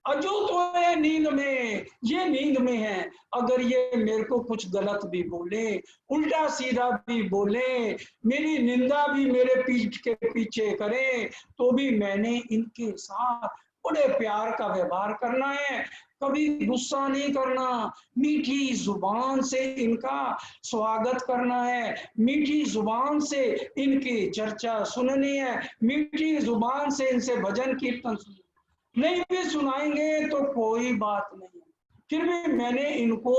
Speaker 1: अजो तो है नींद में, ये नींद में है। अगर ये मेरे को कुछ गलत भी बोले, उल्टा सीधा भी बोले, मेरी निंदा भी मेरे पीठ के पीछे करें, तो भी मैंने इनके साथ बड़े प्यार का व्यवहार करना है, कभी गुस्सा नहीं करना। मीठी जुबान से इनका स्वागत करना है, मीठी जुबान से इनकी चर्चा सुननी है, मीठी जुबान से इनसे भजन कीर्तन सुनना। नहीं भी सुनाएंगे तो कोई बात नहीं, फिर भी मैंने इनको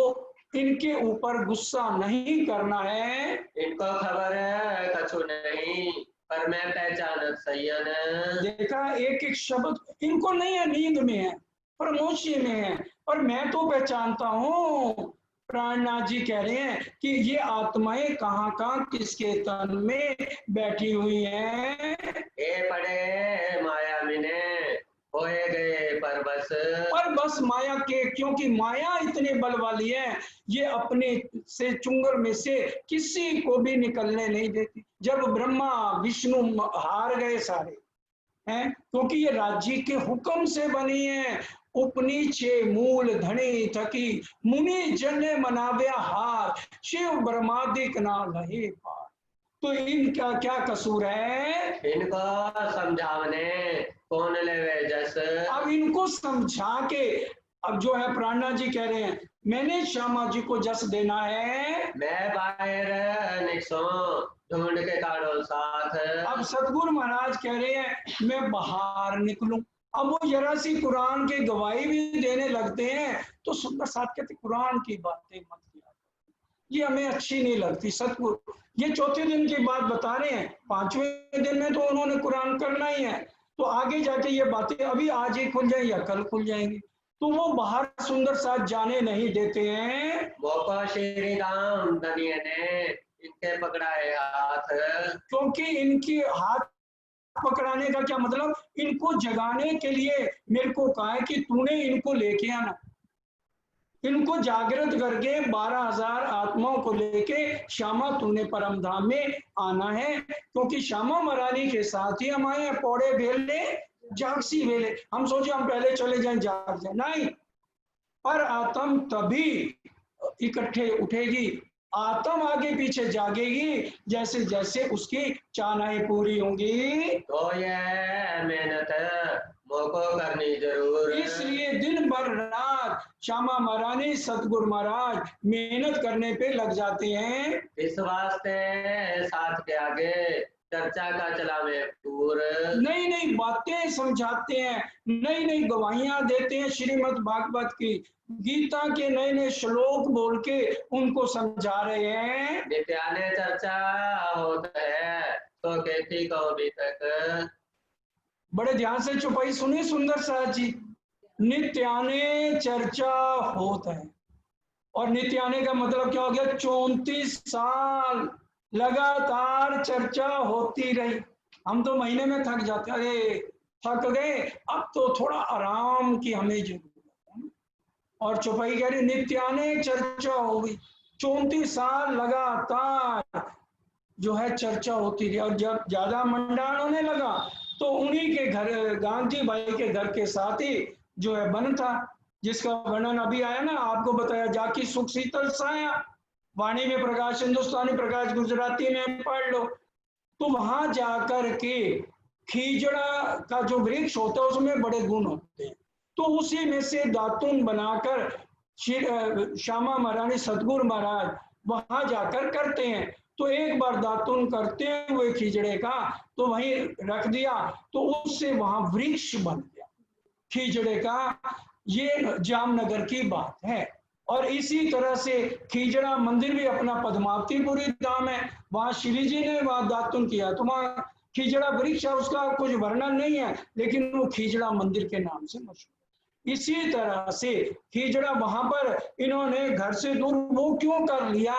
Speaker 1: इनके ऊपर गुस्सा नहीं करना है।
Speaker 2: इनको खबर है कछु नहीं पर मैं पहचानत सैयन,
Speaker 1: देखा एक एक शब्द इनको नहीं है, नींद में है, परमोशी में है, और मैं तो पहचानता हूँ। प्राणनाथ जी कह रहे हैं कि ये आत्माएं कहाँ कहाँ किसके तन में बैठी हुई हैं।
Speaker 2: ये पड़े माया मिने होए गए पर
Speaker 1: बस माया के, क्योंकि माया इतने बल वाली है, ये अपने से चुंगर में से किसी को भी निकलने नहीं देती। जब ब्रह्मा विष्णु हार गए सारे हैं, क्योंकि ये राज्य के हुक्म से बनी है। उपनीचे मूल धनी थकी मुनि जने मनाव्या हार, शिव ब्रह्मादिक ना लहे पार। तो इनका क्या कसूर है?
Speaker 2: इनको समझावने कौन लेवे जस,
Speaker 1: अब इनको समझा के, अब जो है प्राणनाथ जी कह रहे हैं मैंने श्यामा जी को जस देना है।
Speaker 2: मैं बाहर निकसो ढूंढ के काढ़ो साथ,
Speaker 1: अब सतगुरु महाराज कह रहे हैं मैं बाहर निकलूं। अब वो जरा सी कुरान की गवाही भी देने लगते हैं तो सुंदर साथ कहते कुरान की बातें मत किया, ये हमें अच्छी नहीं लगती। सतगुरु ये चौथे दिन की बात बता रहे हैं, 5वें दिन में तो उन्होंने कुरान करना ही है, तो आगे जाके ये बातें अभी आज ही खुल जाए या कल खुल जाएंगी। तो वो बाहर सुंदर साथ जाने नहीं देते हैं।
Speaker 2: मौका श्री राम धनिय ने इनके पकड़ा है हाथ,
Speaker 1: क्योंकि इनकी हाथ पकड़ाने का क्या मतलब, इनको जगाने के लिए मेरे को कहा है कि तूने इनको लेके आना, इनको जागृत करके 12,000 आत्माओं को लेके श्यामा तूने परम धाम में आना है। क्योंकि श्यामा महारानी के साथ ही हम आए हैं, पौड़े बेले जागसी वेले। हम सोचे हम पहले चले जाएं जाग जाए, नहीं, पर आत्म तभी इकट्ठे उठेगी, आत्म आगे पीछे जागेगी जैसे जैसे उसकी चाहनाएं पूरी होंगी।
Speaker 2: तो ये मेहनत मोको करनी जरूर,
Speaker 1: इसलिए दिन भर रात श्यामा महारानी सतगुरु महाराज मेहनत करने पे लग जाते हैं।
Speaker 2: इस वास्ते साथ के आगे चर्चा का चला में पूर,
Speaker 1: नई नई बातें समझाते हैं, नई नई गवाहियां देते हैं श्रीमद् भागवत की, गीता के नए नए श्लोक बोल के उनको समझा रहे हैं।
Speaker 2: नित्याने चर्चा होता है तो कहती को भी तक,
Speaker 1: बड़े ध्यान से चुपाई सुनिए सुंदर साथ जी। नित्याने चर्चा होता है, और नित्याने का मतलब क्या हो गया, 34 साल लगातार चर्चा होती रही। हम तो महीने में थक जाते, अरे थक गए, अब तो थोड़ा आराम की हमें जरूरत है। और चुपाई कह रही नित्याने चर्चा हो गई, 34 साल लगातार जो है चर्चा होती रही। और जब ज्यादा मंडान होने लगा तो उन्हीं के घर, गांधी भाई के घर के साथ ही जो है वन था, जिसका वर्णन अभी आया ना, आपको बताया, जाकी सुख शीतल साया, वाणी में प्रकाश, हिंदुस्तानी प्रकाश, गुजराती में पढ़ लो। तो वहां जाकर के खीजड़ा का जो वृक्ष होता है उसमें बड़े गुण होते हैं, तो उसी में से दातुन बनाकर श्यामा महारानी सतगुरु महाराज वहां जाकर करते हैं। तो एक बार दातुन करते हुए खीजड़े का तो वहीं रख दिया, तो उससे वहां वृक्ष बन गया खीजड़े का। ये जामनगर की बात है। और इसी तरह से खीजड़ा मंदिर भी अपना पद्मावतीपुरी धाम है, वहां श्री जी ने वहां दातुन किया, तो वहां खीजड़ा वृक्ष है, उसका कुछ वर्णन नहीं है, लेकिन वो खीजड़ा मंदिर के नाम से मशहूर। इसी तरह से खीजड़ा वहां पर इन्होंने घर से दूर वो क्यों कर लिया,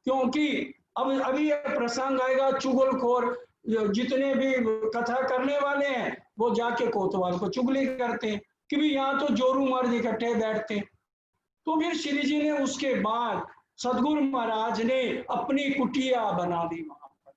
Speaker 1: क्योंकि अब अभी प्रसंग आएगा, चुगलखोर जितने भी कथा करने वाले हैं वो जाके कोतवाल को चुगली करते हैं कि भी यहाँ तो जोरू मर्द इकट्ठे बैठते हैं। तो फिर श्री जी ने उसके बाद सतगुरु महाराज ने अपनी कुटिया बना दी वहां पर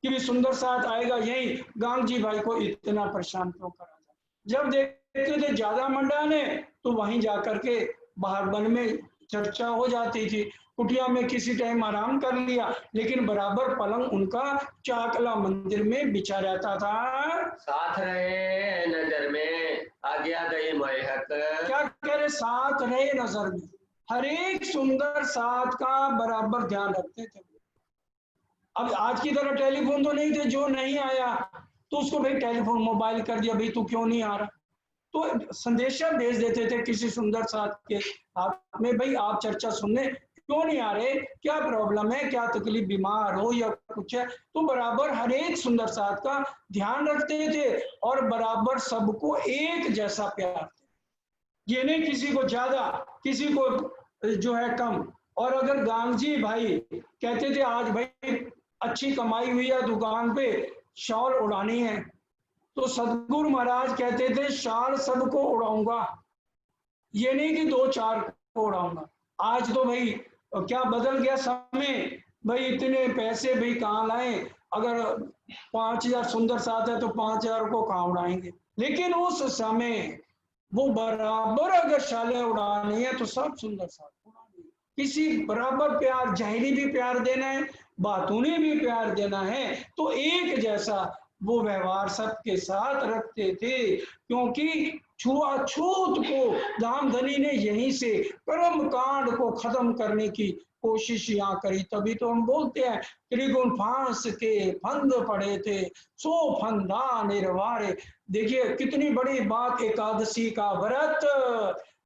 Speaker 1: कि भी सुंदर साथ आएगा, यही गांधी भाई को इतना परेशान क्यों करा जाए। जब देखते थे ज्यादा मंडान है तो वहीं जाकर के बाहर वन में चर्चा हो जाती थी, कुटिया में किसी टाइम आराम कर लिया, लेकिन बराबर पलंग उनका चाकला मंदिर में बिछा रहता था।
Speaker 2: साथ रहे नजर में आज्ञा गई महक,
Speaker 1: क्या कह रहे, साथ रहे नजर में, हर एक सुंदर साथ का बराबर ध्यान रखते थे। अब आज की तरह टेलीफोन तो नहीं थे, जो नहीं आया तो उसको भाई टेलीफोन मोबाइल कर दिया, भाई तू क्यों नहीं आ रहा, तो संदेशा भेज देते थे किसी सुंदर साथ के हाथ में, भाई आप चर्चा सुनने क्यों नहीं आ रहे, क्या प्रॉब्लम है, क्या तकलीफ, बीमार हो या कुछ है। तो बराबर हर एक सुंदर साथ का ध्यान रखते थे और बराबर सबको एक जैसा प्यार, ये नहीं किसी को ज्यादा किसी को जो है कम। और अगर गांधी भाई कहते थे आज भाई अच्छी कमाई हुई है, दुकान पे शॉल उड़ानी है, तो सतगुरु महाराज कहते थे शाल सबको उड़ाऊंगा, ये नहीं कि 2-4 को उड़ाऊंगा। आज तो भाई क्या बदल गया समय, भाई इतने पैसे भाई कहाँ लाए, अगर 5,000 सुंदर साथ है तो 5,000 को कहाँ उड़ाएंगे। लेकिन उस समय वो बराबर अगर शालें उड़ानी है तो सब सुंदर साथ उड़ानी, किसी बराबर प्यार, जाहिरी भी प्यार देना है, बातूनी भी प्यार देना है, तो एक जैसा वो व्यवहार सबके साथ रखते थे। क्योंकि छुआछूत को धामधनी ने यहीं से कर्म कांड को खत्म करने की कोशिश यहाँ करी, तभी तो हम बोलते हैं त्रिगुण फांस के फंद पड़े थे, सो फंदा निर्वारे। देखिए कितनी बड़ी बात, एकादशी का व्रत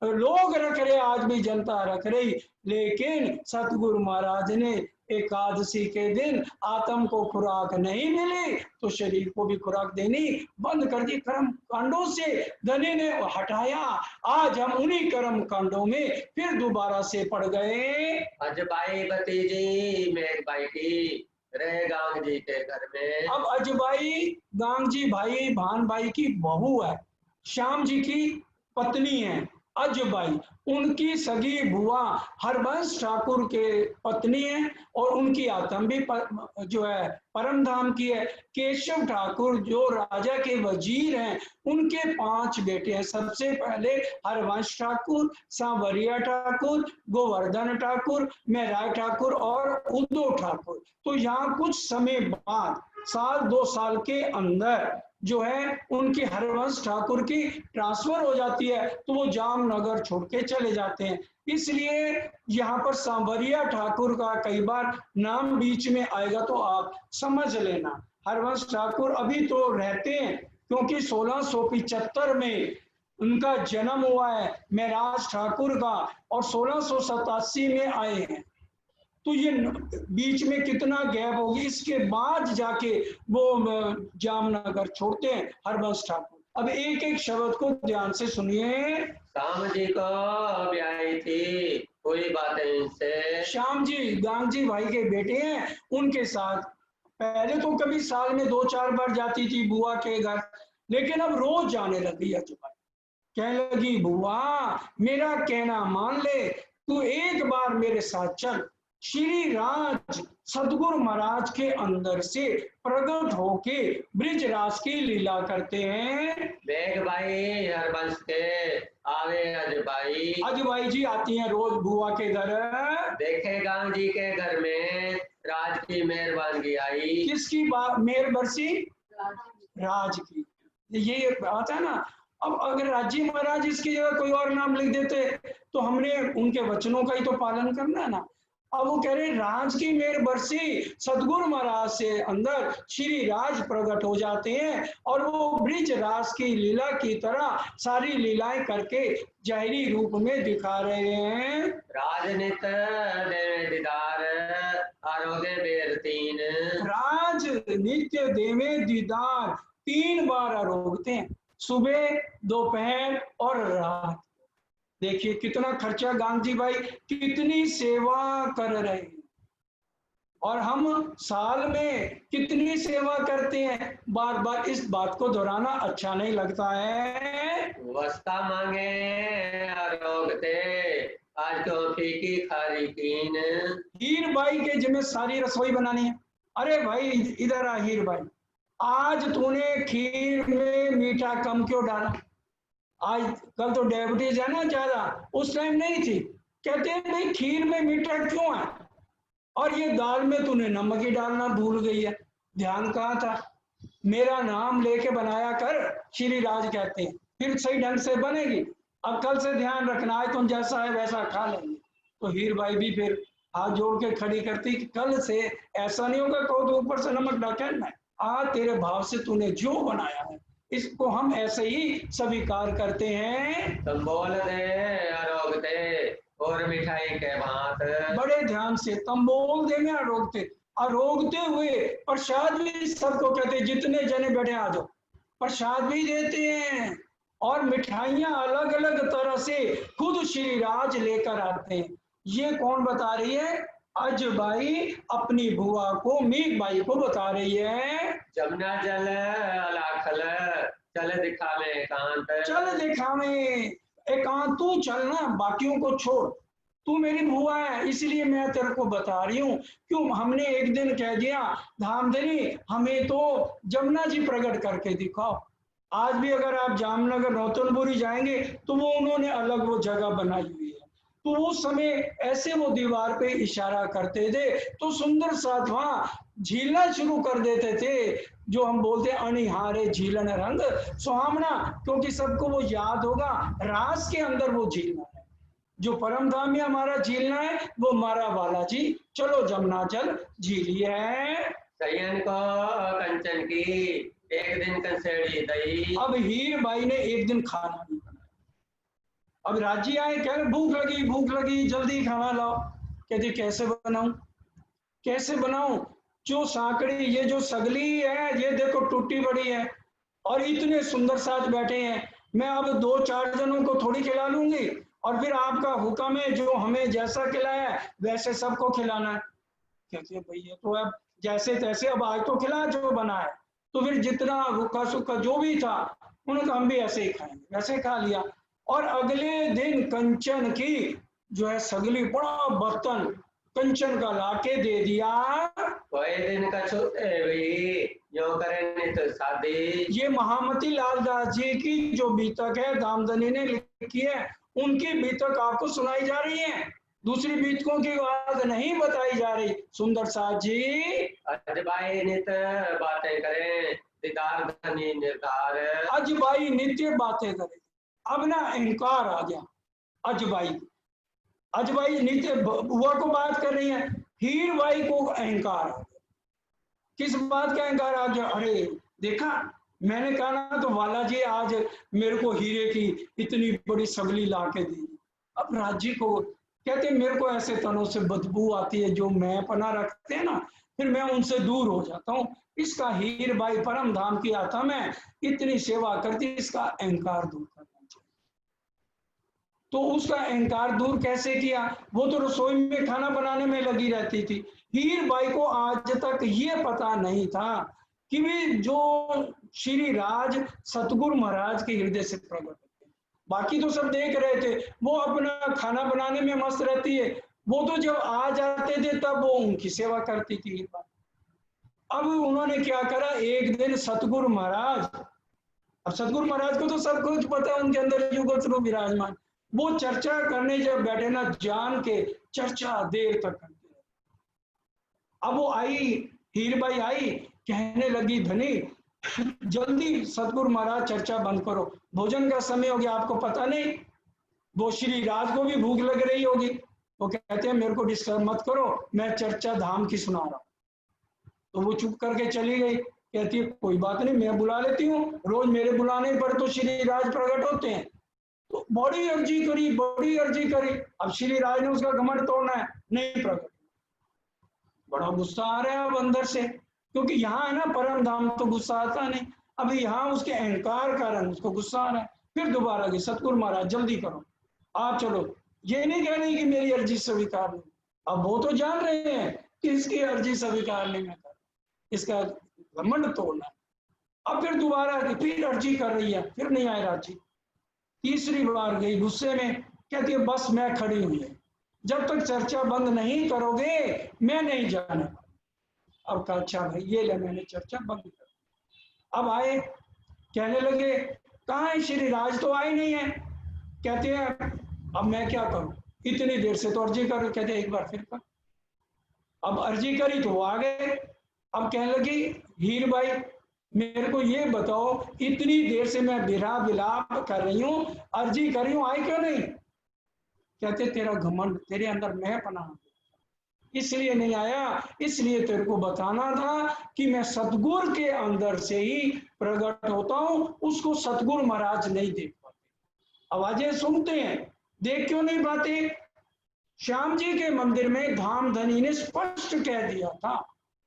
Speaker 1: लोग रख रहे, आज भी जनता रख रही, लेकिन सतगुरु महाराज ने एकादशी के दिन आत्म को खुराक नहीं मिली तो शरीर को भी खुराक देनी बंद कर दी। कर्म कांडों से धनी ने हटाया। आज हम उन्हीं कर्म कांडों में फिर दोबारा से पड़ गए।
Speaker 2: अजबाई भतीजी मेघबाई की रहे गांग जी के घर में।
Speaker 1: अब अजबाई गांग जी भाई भानबाई की बहू है, श्याम जी की पत्नी है अजबाई। उनकी सगी बुआ हरबंश ठाकुर के पत्नी है और उनकी आत्म भी जो है परम धाम की है। केशव ठाकुर जो राजा के वजीर हैं, उनके 5 बेटे हैं। सबसे पहले हरवंश ठाकुर, सांवरिया ठाकुर, गोवर्धन ठाकुर, मेहराय ठाकुर और उद्धव ठाकुर। तो यहाँ कुछ समय बाद 2 साल के अंदर जो है उनकी हरवंश ठाकुर की ट्रांसफर हो जाती है, तो वो जामनगर छोड़ के चले जाते हैं। इसलिए यहाँ पर सांवरिया ठाकुर का कई बार नाम बीच में आएगा तो आप समझ लेना। हरवंश ठाकुर अभी तो रहते हैं क्योंकि 1675 में उनका जन्म हुआ है महराज ठाकुर का और 1687 में आए हैं। तो ये बीच में कितना गैप होगी, इसके बाद जाके वो जामनगर छोड़ते हैं हरबंश ठाकुर। अब एक एक शब्द को ध्यान से सुनिए।
Speaker 2: श्याम जी को ब्याही थी कोई बात इनसे।
Speaker 1: श्याम जी गांग जी भाई के बेटे हैं, उनके साथ पहले तो कभी साल में 2-4 बार जाती थी बुआ के घर, लेकिन अब रोज जाने लगी अजबाई। कहने लगी बुआ मेरा कहना मान ले, तू एक बार मेरे साथ चल। श्री राज सदगुरु महाराज के अंदर से प्रकट होके ब्रिजराज की लीला करते हैं।
Speaker 2: मेघबाई हरबंश के आवे अजबाई।
Speaker 1: अजबाई जी आती हैं रोज बुआ के घर।
Speaker 2: देखे गांव जी के घर में राज की मेहरबानगी आई।
Speaker 1: किसकी मेहर बरसी? राज की। ये बात है ना। अब अगर राजी महाराज इसकी जगह कोई और नाम लिख देते तो हमने उनके वचनों का ही तो पालन करना है ना। अब वो कह रहे राज की मेहर बरसी, सदगुरु महाराज से अंदर श्री राज प्रकट हो जाते हैं और वो ब्रिज राज की लीला की तरह सारी लीलाएं करके जाहिरी रूप में दिखा रहे हैं।
Speaker 2: राजनित देवे दीदार आरोगे बेर 3।
Speaker 1: राज नित्य देवे दीदार 3 बार आरोगते हैं, सुबह दोपहर और रात। देखिए कितना खर्चा गांग जी भाई कितनी सेवा कर रहे हैं और हम साल में कितनी सेवा करते हैं। बार बार इस बात को दोहराना अच्छा नहीं लगता है।
Speaker 2: वस्ता मांगे आरोगते आज तो फीकी खारी कीन।
Speaker 1: हीर भाई के जिम्मे सारी रसोई बनानी है। अरे भाई इधर आ हीर भाई, आज तूने खीर में मीठा कम क्यों डाला? आज कल तो डायबिटीज है ना ज्यादा, उस टाइम नहीं थी। कहते हैं भाई खीर में मीठा क्यों है और ये दाल में तूने नमक ही डालना भूल गई है। ध्यान कहाँ था? मेरा नाम लेके बनाया कर, श्री राज कहते हैं, फिर सही ढंग से बनेगी। अब कल से ध्यान रखना है, तुम जैसा है वैसा खा लेंगे। तो हीर भाई भी फिर हाथ जोड़ के खड़ी करती कि कल से ऐसा नहीं होगा कहो तो ऊपर से नमक डालना है। आज तेरे भाव से तूने जो बनाया है इसको हम ऐसे ही स्वीकार करते हैं।
Speaker 2: तुम बोल दे आरोगते और मिठाई के भात।
Speaker 1: बड़े ध्यान से तुम बोल दे में आरोगते, आरोगते हुए प्रसाद भी सबको कहते, जितने जने बैठे आ जाओ, प्रसाद भी देते हैं और मिठाइयां अलग अलग तरह से खुद श्री राज लेकर आते हैं। ये कौन बता रही है? अजबाई अपनी बुआ को मेघबाई को बता रही है।
Speaker 2: जमुना जल अलाखल चल दिखावे एकांत।
Speaker 1: चल दिखावे एकांत, तू चलना, बाकियों को छोड़। तू मेरी बुआ है इसलिए मैं तेरे को बता रही हूँ। क्यों? हमने एक दिन कह दिया धामधनी हमें तो जमुना जी प्रकट करके दिखाओ। आज भी अगर आप जामनगर नौतनपुरी जाएंगे तो वो उन्होंने अलग वो जगह बनाई हुई है। तो उस समय ऐसे वो दीवार पे इशारा करते थे तो सुंदर सा वहां झीलना शुरू कर देते थे, जो हम बोलते हैं अनिहारे झीलन रंग सुहावना, क्योंकि सबको वो याद होगा रास के अंदर वो झीलना है। जो परम धाम में हमारा झीलना है वो हमारा बालाजी चलो जमुना जल झीली है।
Speaker 2: सैयन को कंचन की एक दिन कंसेड़ी दही।
Speaker 1: अब हीर बाई ने एक दिन खाना नहीं बनाया। अब राजी आए, कह रहे भूख लगी जल्दी खाना लाओ। कहती कैसे बनाऊं? कैसे बनाऊं? जो सांकड़ी, ये जो सगली है, ये देखो टूटी पड़ी है, और इतने सुंदर साथ बैठे हैं, मैं अब 2-4 जनों को थोड़ी खिला लूंगी, और फिर आपका हुक्म है जो हमें जैसा खिलाया है वैसे सबको खिलाना है। कहते भाई ये तो अब जैसे तैसे, अब आज तो खिला जो बना है। तो फिर जितना रूखा सूखा जो भी था, उन्होंने कहा हम भी ऐसे ही खाएंगे, वैसे खा लिया। और अगले दिन कंचन की जो है सगली, बड़ा बर्तन कंचन का लाके दे दिया।
Speaker 2: कोई दिन का छूटे भी जो करे नित शादी।
Speaker 1: ये महामती लाल दास जी की जो बीतक है, दामदनी ने लिखी है, उनकी बीतक आपको सुनाई जा रही है, दूसरी बीतकों की बात नहीं बताई जा रही। सुंदर साथ जी
Speaker 2: अजबाई नित बातें करें, दीदार धनी निर्धार।
Speaker 1: अजबाई नित्य बातें करे। अब ना अहंकार आ गया अजबाई, अजबाई नित्य बुआ को बात कर रही है, हीर बाई को अहंकार आ गया। किस बात का अहंकार आ गया? अरे देखा, मैंने कहा ना, तो वाला जी आज मेरे को हीरे की इतनी बड़ी सगली ला के दी। अब राज जी को कहते मेरे को ऐसे तनों से बदबू आती है, जो मैं पना रखते हैं ना, फिर मैं उनसे दूर हो जाता हूँ। इसका हीर बाई परम धाम की आता मैं इतनी सेवा करती, इसका अहंकार दूर करना चाहिए। तो उसका अहंकार दूर कैसे किया? वो तो रसोई में खाना बनाने में लगी रहती थी। हीर बाई को आज तक ये पता नहीं था कि वे जो श्री राज सतगुरु महाराज के हृदय से प्रकट होते हैं। बाकी तो सब देख रहे थे, वो अपना खाना बनाने में मस्त रहती है, वो तो जब आ जाते थे तब वो उनकी सेवा करती थी हीर बाई। अब उन्होंने क्या करा, एक दिन सतगुरु महाराज, अब सतगुरु महाराज को तो सब कुछ पता है, उनके अंदर युगत रूप विराजमान, वो चर्चा करने जब बैठे ना, जान के चर्चा देर तक करते रहे। अब वो आई, हीर बाई आई, कहने लगी धनी जल्दी सतगुरु महाराज चर्चा बंद करो, भोजन का समय हो गया, आपको पता नहीं, वो श्री राज को भी भूख लग रही होगी। वो कहते हैं मेरे को डिस्टर्ब मत करो, मैं चर्चा धाम की सुना रहा हूं। तो वो चुप करके चली गई। कहती है कोई बात नहीं, मैं बुला लेती हूँ, रोज मेरे बुलाने पर तो श्री राज प्रकट होते हैं। तो बड़ी अर्जी करी, बड़ी अर्जी करी, अब श्री राज ने उसका घमंड तोड़ना है, नहीं प्रकट। बड़ा गुस्सा आ रहा है अब अंदर से, क्योंकि यहाँ है ना परम धाम तो गुस्सा आता नहीं, अभी यहाँ उसके अहंकार कारण उसको गुस्सा आ रहा है। फिर दोबारा गई, सतगुरु महाराज जल्दी करो, आप चलो, ये नहीं कह रही कि मेरी अर्जी स्वीकार नहीं। अब वो तो जान रहे हैं कि इसकी अर्जी स्वीकार नहीं, मैं कर इसका घमंड तोड़ना। अब फिर दोबारा फिर अर्जी कर रही है, फिर नहीं आए राजी। तीसरी बार गई गुस्से में, कहती है बस मैं खड़ी हुई है, जब तक चर्चा बंद नहीं करोगे मैं नहीं जाने वाला। अब कहा अच्छा भाई ये ले, मैंने चर्चा बंद कर। अब आए, कहने लगे कहाँ है श्री राज, तो आए नहीं है। कहते हैं अब मैं क्या करूं, इतनी देर से तो अर्जी कर, कहते एक बार फिर कर। अब अर्जी करी तो वो आ गए। अब कहने लगी हीर बाई मेरे को ये बताओ, इतनी देर से मैं बिरहा विलाप कर रही हूँ, अर्जी कर रही हूँ, आई क्यों नहीं? कहते तेरा घमंड, तेरे अंदर मैं पना, इसलिए नहीं आया। इसलिए तेरे को बताना था कि मैं सतगुरु के अंदर से ही प्रकट होता हूँ, उसको सतगुरु महाराज नहीं देख पाते, आवाजें सुनते हैं, देख क्यों नहीं पाते? श्याम जी के मंदिर में धाम धनी ने स्पष्ट कह दिया था,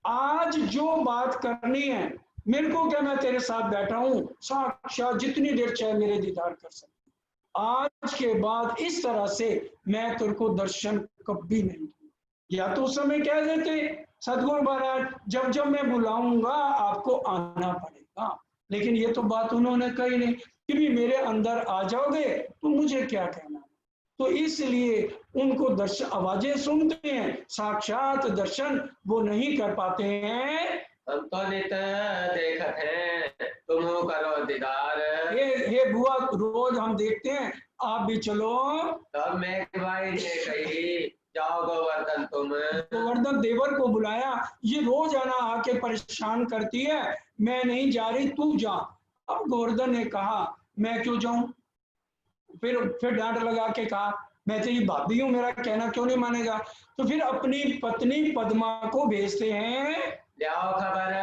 Speaker 1: आज जो बात करनी है मेरे को क्या, मैं तेरे साथ बैठा हूं, साक्षात जितनी देर चाहे मेरे दीदार कर सकते, आज के बाद इस तरह से मैं तेरे को दर्शन कभी नहीं दूंगा। या तो उस समय कह देते सतगुरु महाराज जब जब मैं बुलाऊंगा आपको आना पड़ेगा, लेकिन ये तो बात उन्होंने कही नहीं कि भी मेरे अंदर आ जाओगे तो मुझे क्या कहना। तो इसलिए उनको दर्शन, आवाजें सुनते हैं, साक्षात दर्शन वो नहीं कर पाते हैं।
Speaker 2: हम तो नित देखत हैं, तुम करो दीदार।
Speaker 1: हे बुआ रोज हम देखते हैं, आप भी चलो।
Speaker 2: तब मैं भाई ने कही जाओ गोवर्धन तुम।
Speaker 1: गोवर्धन देवर को बुलाया, ये रोज आना आके परेशान करती है, मैं नहीं जा रही, तू जा। अब गोवर्धन ने कहा मैं क्यों जाऊं? फिर डांट लगा के कहा मैं तेरी भाभी हूं, मेरा कहना क्यों नहीं मानेगा? तो फिर अपनी पत्नी पद्मा को भेजते हैं,
Speaker 2: जाओ खबर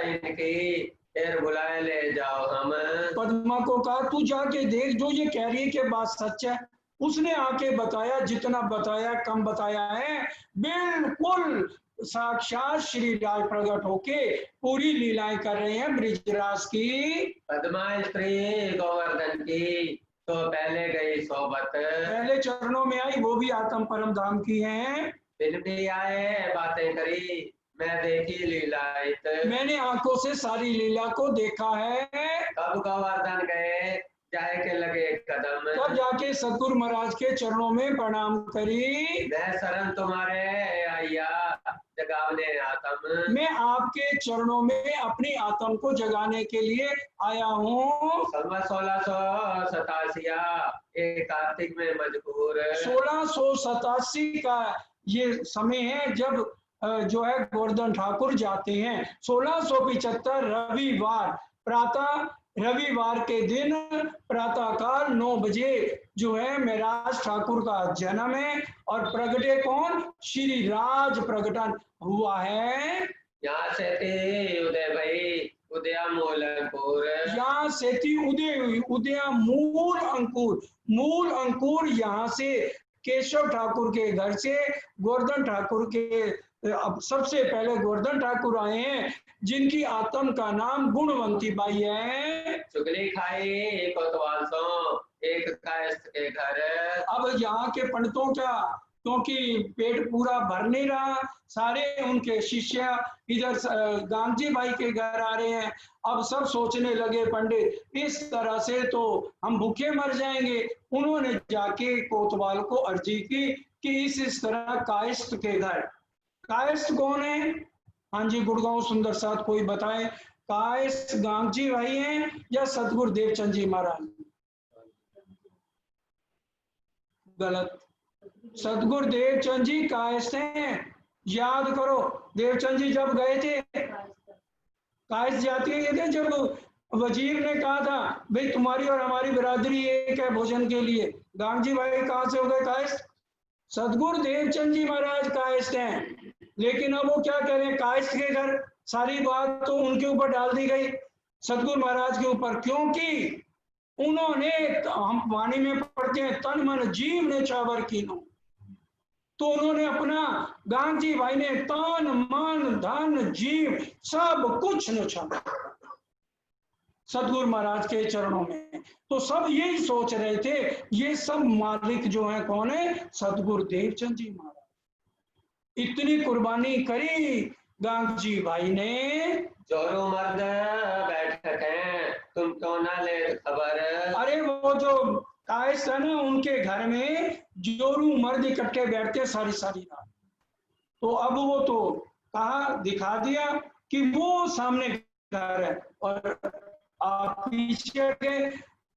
Speaker 2: इनकी, फिर बुलाए ले जाओ हम।
Speaker 1: पद्मा को कहा तू जाके देख, जो ये कह रही है कि बात सच है। उसने आके बताया, जितना बताया कम बताया है, बिल्कुल साक्षात श्री राज प्रकट होके पूरी लीलाएं कर रहे हैं ब्रिजराज की।
Speaker 2: पद्मा स्त्री गोवर्धन की तो पहले गई सोबत,
Speaker 1: पहले चरणों में आई, वो भी आत्म परम धाम की हैं।
Speaker 2: फिर भी आए बातें करी, मैं देखी लीलायत,
Speaker 1: मैंने आंखों से सारी लीला को देखा है।
Speaker 2: कब गोवर्धन गए जाए के लगे कदम,
Speaker 1: तब जाके सतगुरु महाराज के चरणों में प्रणाम करी।
Speaker 2: मैं शरण तुम्हारे आया जगावने आत्म,
Speaker 1: मैं आपके चरणों में अपनी आत्म को जगाने के लिए आया हूँ।
Speaker 2: 1687 एक कार्तिक में मजबूर,
Speaker 1: 1687 का ये समय है जब जो है गोवर्धन ठाकुर जाते हैं। 1675 रविवार प्रातः, रविवार के दिन प्रातःकाल 9 बजे जो है महराज ठाकुर का जन्म है। और प्रगटे कौन? श्री राज प्रकटन हुआ है।
Speaker 2: यहाँ से थे उदय भाई उदया मूल अंकुर,
Speaker 1: यहाँ से थी उदय हुई, उदया मूल अंकुर, मूल अंकुर यहाँ से केशव ठाकुर के घर से गोवर्धन ठाकुर के, अब सबसे पहले गोवर्धन ठाकुर आए हैं जिनकी आत्म का नाम गुणवंती बाई है।
Speaker 2: चुगली खाई कोतवाल सो एक कायस्थ के घर,
Speaker 1: अब यहाँ के पंडितों का क्योंकि पेट पूरा भर नहीं रहा, सारे उनके शिष्य इधर गांधी भाई के घर आ रहे हैं। अब सब सोचने लगे पंडित इस तरह से तो हम भूखे मर जाएंगे। उन्होंने जाके कोतवाल को अर्जी की कि इस तरह कायस्थ के घर, कायस्थ कौन है? हाँ जी गुड़गांव सुंदर साथ कोई बताए, कायस्थ गांधी भाई हैं या सतगुरु देवचंद जी महाराज? गलत, सतगुरु देवचंद जी कायस्थ हैं। याद करो देवचंद जी जब गए थे कायस्थ जाति ये थे, जब वजीर ने कहा था भाई तुम्हारी और हमारी बिरादरी एक है भोजन के लिए, गांधी भाई कहाँ से हो गए कायस्थ? सतगुरु देवचंद जी महाराज कायस्थ हैं। लेकिन अब वो क्या कह रहे हैं कायस्थ के घर, सारी बात तो उनके ऊपर डाल दी गई सतगुरु महाराज के ऊपर, क्योंकि उन्होंने, हम वाणी में पढ़ते हैं तन मन जीव ने चावर कीनो, तो उन्होंने अपना, गांधी भाई ने तन मन धन जीव सब कुछ नुछा सतगुरु महाराज के चरणों में। तो सब यही सोच रहे थे, ये सब मालिक जो है कौन है? सतगुरु देवचंद जी महाराज। इतनी कुर्बानी करी गांधी भाई ने।
Speaker 2: जोरू मर्द बैठक है तुम क्यों ना ले खबर,
Speaker 1: अरे वो जो कायस्थ है ना उनके घर में जोरू मर्द इकट्ठे बैठते सारी सारी रात। तो अब वो तो कहा, दिखा दिया कि वो सामने घर है और आप पीछे के।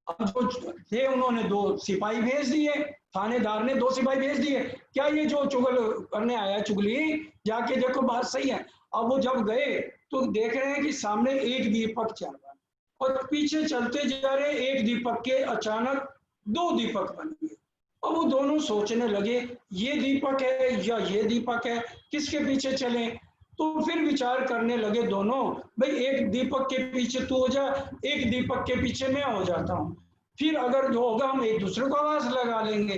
Speaker 1: अब जो थे उन्होंने 2 सिपाही भेज दिए, थानेदार ने 2 सिपाही भेज दिए, क्या ये जो चुगल करने आया चुगली, जाके देखो बात सही है। अब वो जब गए तो देख रहे हैं कि सामने एक दीपक चल रहा है और पीछे चलते जा रहे एक दीपक के अचानक 2 दीपक बन गए। अब वो दोनों सोचने लगे ये दीपक है या ये दीपक है, किसके पीछे चले? तो फिर विचार करने लगे दोनों, भाई एक दीपक के पीछे तू हो जा, एक दीपक के पीछे मैं हो जाता हूँ, फिर अगर जो होगा हम एक दूसरे को आवाज लगा लेंगे।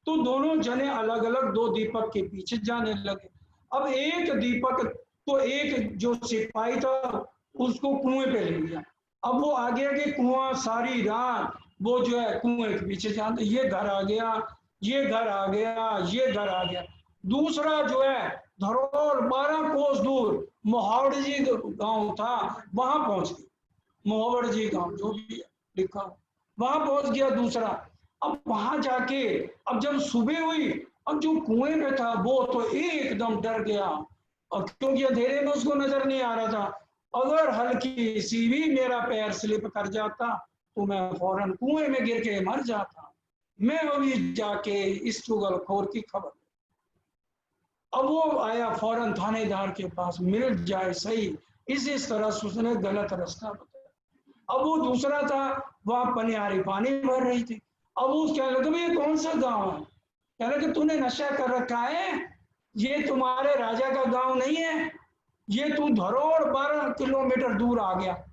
Speaker 1: तो दोनों जने अलग अलग 2 दीपक के पीछे जाने लगे। अब एक दीपक तो एक जो सिपाही था उसको कुएं पे ले गया। अब वो आगे आगे कुआं सारी रात वो जो है कुएं के पीछे जाते, ये घर आ गया, ये घर आ गया, ये घर आ गया। दूसरा जो है धरोहर 12 कोस दूर मोहावड़ जी गांव था, वहां पहुंच गया, मोहावड़ जी गांव जो भी लिखा वहां पहुंच गया दूसरा। अब वहां जाके अब जब सुबह हुई, अब जो कुएं में था वो तो एकदम डर गया, और क्योंकि अंधेरे में उसको नजर नहीं आ रहा था, अगर हल्की सी भी मेरा पैर स्लिप कर जाता तो मैं फौरन कुएं में गिर के मर जाता। मैं अभी जाके इस चुगलखोर की खबर। अब वो आया फौरन थानेदार के पास, मिल जाए सही, इस तरह से उसने गलत रास्ता बताया। अब वो दूसरा था, वहां पनियारी पानी भर रही थी। अब वो क्या लगा ये कौन सा गांव है? कह रहा कि तूने नशा कर रखा है, ये तुम्हारे राजा का गांव नहीं है, ये तू धरोहर 12 किलोमीटर दूर आ गया,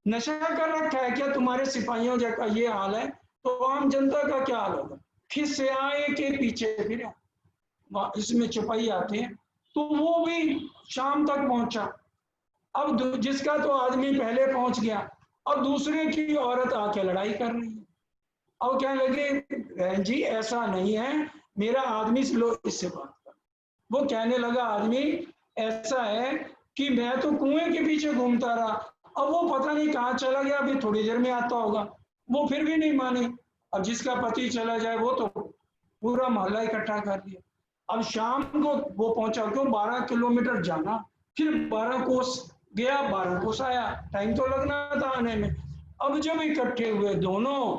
Speaker 1: नशा कर रखा है क्या? तुम्हारे सिपाहियों का ये हाल है तो आम जनता का क्या हाल होगा? फिर से आए के पीछे फिर इसमें चुपाई आते हैं, तो वो भी शाम तक पहुंचा। अब जिसका तो आदमी पहले पहुंच गया, अब दूसरे की औरत आके लड़ाई कर रही है। अब कहने लगे बहन जी ऐसा नहीं है, मेरा आदमी से लो इससे बात कर। वो कहने लगा आदमी ऐसा है कि मैं तो कुएं के पीछे घूमता रहा, अब वो पता नहीं कहाँ चला गया, अभी थोड़ी देर में आता होगा। वो फिर भी नहीं मानी। अब जिसका पति चला जाए वो तो पूरा मोहल्ला इकट्ठा कर दिया। अब शाम को वो पहुंचा, क्यों 12 किलोमीटर जाना, फिर 12 कोस गया, 12 कोस आया, टाइम तो लगना था आने में। अब जब इकट्ठे हुए दोनों,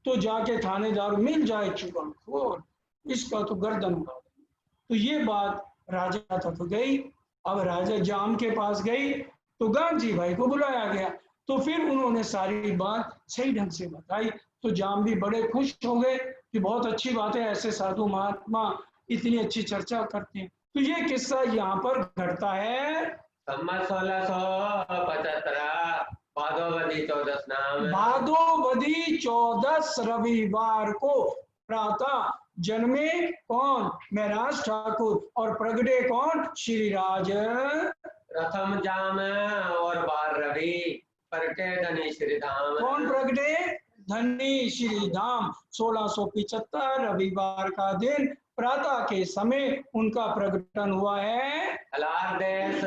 Speaker 1: तो जाके थानेदार मिल जाए चुगलखोर, इसका तो गर्दन उड़ा देंगे। तो ये बात राजा तक गई। अब राजा जाम के पास गई तो गांधी भाई को बुलाया गया, तो फिर उन्होंने सारी बात सही ढंग से बताई। तो जाम भी बड़े खुश हो गए कि बहुत अच्छी बात है, ऐसे साधु महात्मा इतनी अच्छी चर्चा करते हैं। तो ये किस्सा यहाँ पर घटता है।
Speaker 2: संवत 1675 भादोवदी 14 नाम।
Speaker 1: भादोवदी 14 रविवार को प्रातः जन्मे कौन? महराज ठाकुर, और प्रगटे कौन? श्रीराज।
Speaker 2: प्रथम जाम और 12 रवि प्रगटे धनी श्रीधाम।
Speaker 1: कौन प्रगटे? धनी श्रीधाम। 1675 रविवार का दिन प्रातः के समय उनका प्रकटन हुआ है।
Speaker 2: हलार देश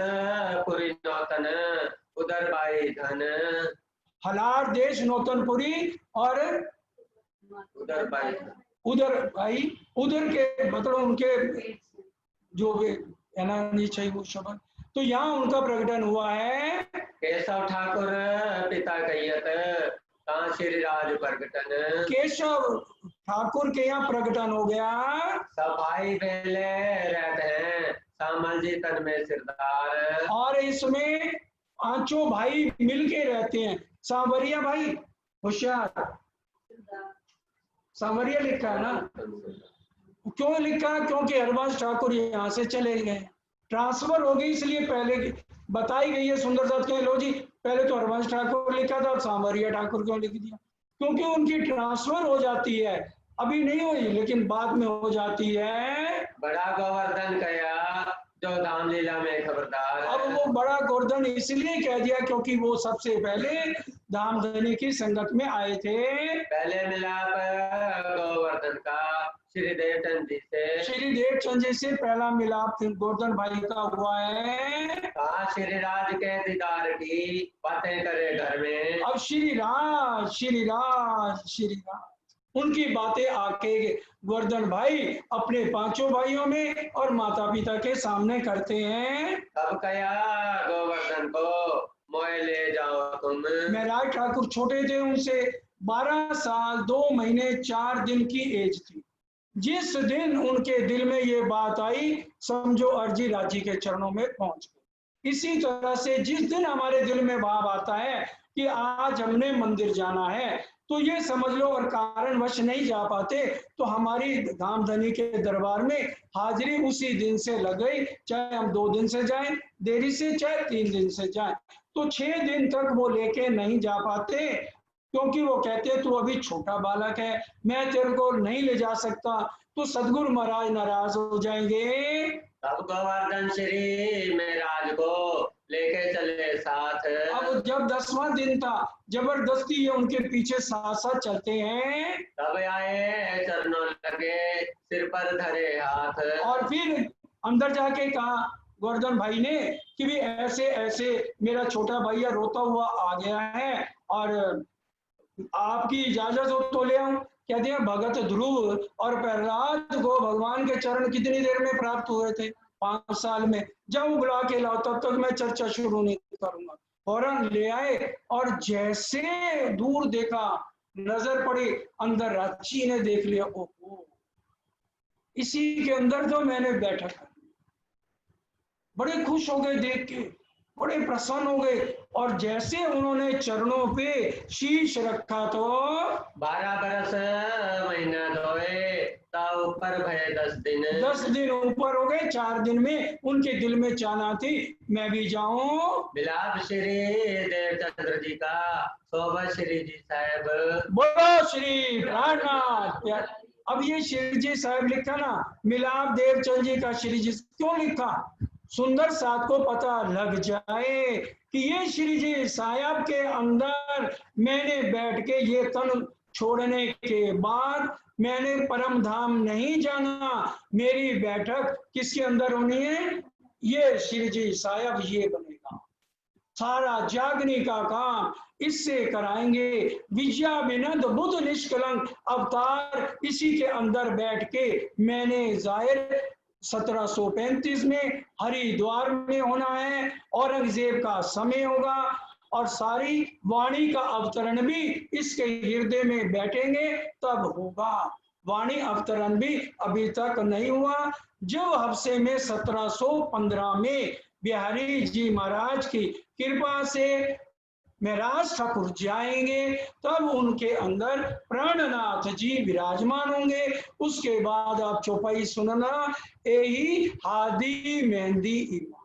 Speaker 2: पुरी नौतन उधर बाई धन।
Speaker 1: हलार देश नौतनपुरी और
Speaker 2: उधर बाई
Speaker 1: उधर भाई, उधर के मतलब उनके जो वे है ना, नहीं चाहिए वो शब्द। तो यहाँ उनका प्रकटन हुआ है।
Speaker 2: केशव ठाकुर पिता कहियत कहाँ श्रीराज प्रकटन।
Speaker 1: केशव ठाकुर के यहाँ प्रकटन हो गया।
Speaker 2: सब भाई बेले रहते हैं सामल जी तन में सिरदार।
Speaker 1: और इसमें पांचों भाई मिलके रहते हैं। सांवरिया भाई होशियार, सांवरिया लिखा है ना। क्यों लिखा? क्योंकि हरवंश ठाकुर यहाँ से चले गए, ट्रांसफर हो गई, इसलिए पहले बताई गई है। सुंदर दत्त के लो जी, पहले तो हरवंश ठाकुर लिखा था, सांवरिया ठाकुर क्यों लिख दिया? क्योंकि उनकी ट्रांसफर हो जाती है, अभी नहीं हुई लेकिन बाद में हो जाती है।
Speaker 2: बड़ा गोवर्धन कया जो धाम लीला में खबरदार।
Speaker 1: अब वो बड़ा गोवर्धन इसलिए कह दिया क्योंकि वो सबसे पहले धामधनी की संगत में आए थे।
Speaker 2: पहले मिलाप गोवर्धन का श्रीदेव चंद जी से।
Speaker 1: श्रीदेव चंद जी से पहला मिलाप गोवर्धन भाई का हुआ है।
Speaker 2: कहा श्रीराज के दीदार की बातें करे घर में।
Speaker 1: अब श्रीराज श्रीराज श्रीराज उनकी बातें आके गोवर्धन भाई अपने पांचों भाइयों में और माता पिता के सामने करते हैं।
Speaker 2: तब कया गोवर्धन को मोए ले जाओ तुम।
Speaker 1: महराज ठाकुर छोटे थे, उनसे 12 साल 2 महीने 4 दिन की एज थी। जिस दिन उनके दिल में ये बात आई, समझो अर्जी राजी के चरणों में पहुंच गई। इसी तरह से जिस दिन हमारे दिल में भाव आता है कि आज हमने मंदिर जाना है, तो ये समझ लो, और कारणवश नहीं जा पाते तो हमारी धामधनी के दरबार में हाजिरी उसी दिन से लग गई, चाहे हम 2 दिन से जाएं देरी से, चाहे 3 दिन से जाएं। तो 6 दिन तक वो लेके नहीं जा पाते, क्योंकि वो कहते तू अभी छोटा बालक है, मैं तेरे को नहीं ले जा सकता, तो सदगुरु महाराज नाराज हो जाएंगे।
Speaker 2: तब गोवर्धन श्री महराज को लेके चले साथ।
Speaker 1: अब जब 10वां दिन था, जबरदस्ती ये उनके पीछे साथ साथ चलते हैं।
Speaker 2: तब आए चरणों लगे सिर पर धरे हाथ।
Speaker 1: और फिर अंदर जाके कहा गोवर्धन भाई ने कि भी ऐसे ऐसे मेरा छोटा भैया रोता हुआ आ गया है, और आपकी इजाजत हो तो ले आऊं। कहते हैं भगत ध्रुव और प्रहलाद को भगवान के चरण कितनी देर में प्राप्त हुए थे? 5 साल में। जब बुला के लाओ तब तक मैं चर्चा शुरू नहीं करूंगा। फौरन ले आए, और जैसे दूर देखा, नजर पड़ी, अंदर राची ने देख लिया, ओहो इसी के अंदर तो मैंने बैठक कर। बड़े खुश हो गए देख के, बड़े प्रसन्न हो गए, और जैसे उन्होंने चरणों पे शीश रखा तो
Speaker 2: 12 बरस महीना धोए ता ऊपर भय 10 दिन।
Speaker 1: 10 दिन ऊपर हो गए। 4 दिन में उनके दिल में चाहना थी मैं भी जाऊं।
Speaker 2: मिलाप श्री देवचंद्र जी का सोबत श्री जी साहब।
Speaker 1: बोलो श्री प्राणनाथ। अब ये श्री जी साहब लिखा ना, मिलाप देवचंद जी का श्री जी क्यों लिखा? सुंदर साथ को पता लग जाए कि ये श्री जी साहब के अंदर मैंने बैठ के ये तन छोड़ने के बाद मैंने परम धाम नहीं जाना, मेरी बैठक किसके अंदर होनी है, ये श्री जी साहब ये बनेगा। सारा जागने का काम इससे कराएंगे। विद्या विनद बुद्ध निष्कलंक अवतार इसी के अंदर बैठ के मैंने जाहिर 1735 में हरिद्वार में होना है, औरंगजेब का समय होगा और सारी वाणी का अवतरण भी इसके हृदय में बैठेंगे तब होगा। वाणी अवतरण भी अभी तक नहीं हुआ। जब हफ्ते में 1715 में बिहारी जी महाराज की कृपा से महराज ठाकुर जाएंगे तब उनके अंदर प्राणनाथ जी विराजमान होंगे। उसके बाद आप चौपाई सुनना, यही हादी मेहंदी इमाम।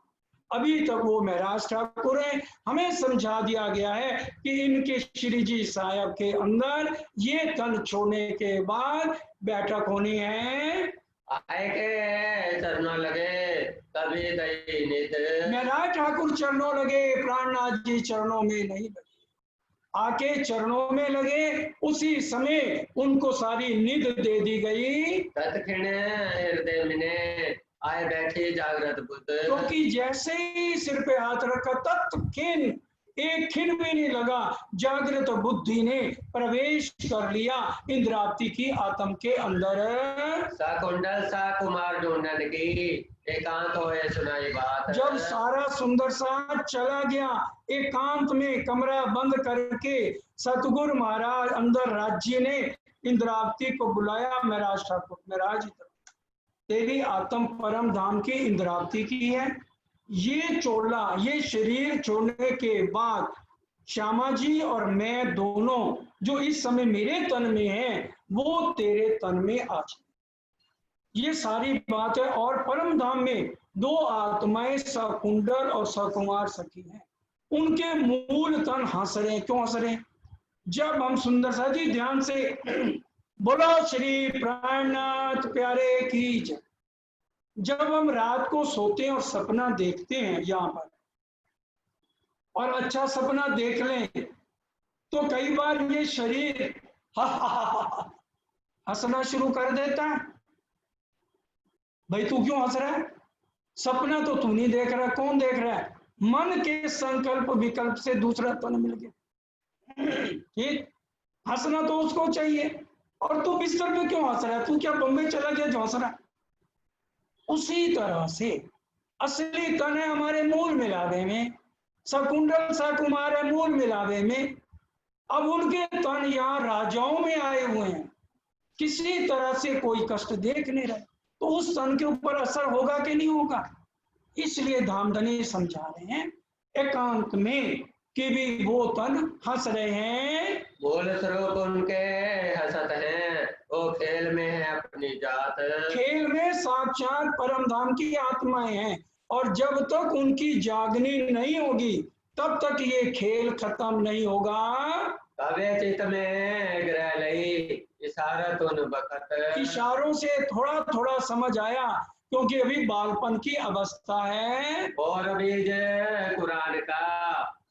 Speaker 1: अभी तक वो महराज ठाकुर हैं। हमें समझा दिया गया है कि इनके श्री जी साहब के अंदर ये तन छोड़ने के बाद बैठक होनी है।
Speaker 2: आए के चरणों लगे तभी दई निध।
Speaker 1: महराज ठाकुर चरणों लगे, प्राणनाथ जी चरणों में नहीं लगे। आके चरणों में लगे, उसी समय उनको सारी निध दे दी गई।
Speaker 2: तत्क्षण हृदय में आए बैठे जागृत बुद्ध।
Speaker 1: क्योंकि जैसे ही सिर पे हाथ रखा तत्क्षण एक खिन भी नहीं लगा, जागृत बुद्धि ने प्रवेश कर लिया इंद्रावती की आत्म के अंदर।
Speaker 2: सकुंडल सा कुमार ढूंढन की एकांत होए सुनाई बात।
Speaker 1: जब सारा सुंदर सा चला गया, एकांत में कमरा बंद करके सतगुरु महाराज अंदर राज्य ने इंद्रावती को बुलाया। महराज ठाकुर, महराज तेरी आत्म परम धाम की इंद्रावती की है। ये चोला, ये शरीर छोड़ने के बाद श्यामा जी और मैं दोनों जो इस समय मेरे तन में हैं वो तेरे तन में आ जाए, ये सारी बात है। और परम धाम में दो आत्माएं सकुंडल और सकुमार सखी हैं, उनके मूल तन हंस रहे। क्यों हंस रहे? जब हम सुंदर सा जी ध्यान से बोलो श्री प्राणनाथ प्यारे की जय। जब हम रात को सोते हैं और सपना देखते हैं यहाँ पर, और अच्छा सपना देख लें तो कई बार ये शरीर हंसना शुरू कर देता है। भाई तू क्यों हंस रहा है? सपना तो तू नहीं देख रहा, कौन देख रहा है? मन के संकल्प विकल्प से दूसरा तन मिल गया। ठीक, हंसना तो उसको चाहिए। और तू बिस्तर पे क्यों हंस रहा है? तू क्या बम्बई चला गया जो हंस रहा है? उसी तरह से असली तन है हमारे मूल मिलावे में, सकुंडल सकुमार है मूल मिलावे में। अब उनके तन यहाँ राजाओं में आए हुए हैं, किसी तरह से कोई कष्ट देख नहीं रहे, तो उस तन के ऊपर असर होगा कि नहीं होगा? इसलिए धामधनी समझा रहे हैं एकांत में कि भी वो तन हंस रहे हैं।
Speaker 2: मूल स्वरूप उनके हंसत हैं, वो खेल में है अपनी जात।
Speaker 1: खेल में साक्षात परम धाम की आत्माएं हैं, और जब तक उनकी जागनी नहीं होगी तब तक ये खेल खत्म नहीं होगा।
Speaker 2: कवे चित में ग्रह लई इशारत उन बखत।
Speaker 1: इशारों से थोड़ा थोड़ा समझ आया, क्योंकि अभी बालपन की अवस्था है।
Speaker 2: और बीज कुरान का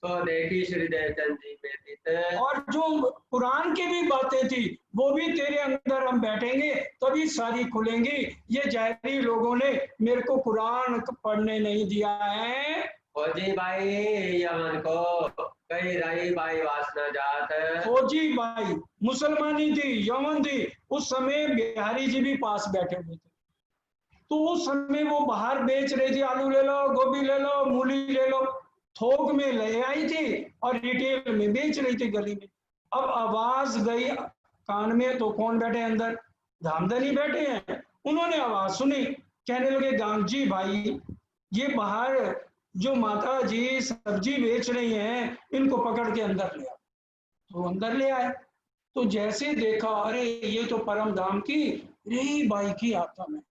Speaker 2: तो देखी श्री देवचंद जी में दित।
Speaker 1: और जो कुरान की भी बातें थी वो भी तेरे अंदर हम बैठेंगे तभी सारी खुलेंगी। ये जाहिरी लोगों ने मेरे को कुरान पढ़ने नहीं दिया है।
Speaker 2: फौजी भाई यमन को कई रही भाई वासना जात।
Speaker 1: फौजी भाई मुसलमानी थी, यमन थी, उस समय बिहारी जी भी पास बैठे हुए थे, तो उस समय वो बाहर बेच रही थी, आलू ले लो, गोभी ले लो, मूली ले लो, थोक में ले आई थी और रिटेल में बेच रही थी गली में। अब आवाज गई कान में तो कौन बैठे अंदर? धामधनी बैठे हैं। उन्होंने आवाज सुनी, कहने लगे गांधी भाई ये बाहर जो माता जी सब्जी बेच रही हैं इनको पकड़ के अंदर ले आओ। तो अंदर ले आए, तो जैसे देखा अरे ये तो परम धाम की रे बाई की आत्मा है।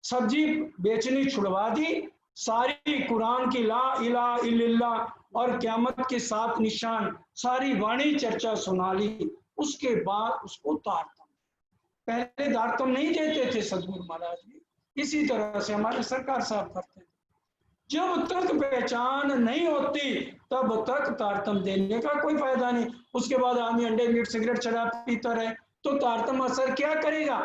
Speaker 1: सब्जी बेचनी छुड़वा दी, सारी कुरान की ला इला इल्लल्लाह और क़यामत के 7 निशान सारी वाणी चर्चा सुना ली। उसके बाद उसको दारतम, पहले दारतम नहीं देते थे सदगुरु महाराज जी, इसी तरह से हमारे सरकार साहब करते थे। जब तक पहचान नहीं होती तब तक तारतम देने का कोई फायदा नहीं। उसके बाद आदमी अंडे मीट सिगरेट शराब पीता रहे तो तारतम असर क्या करेगा?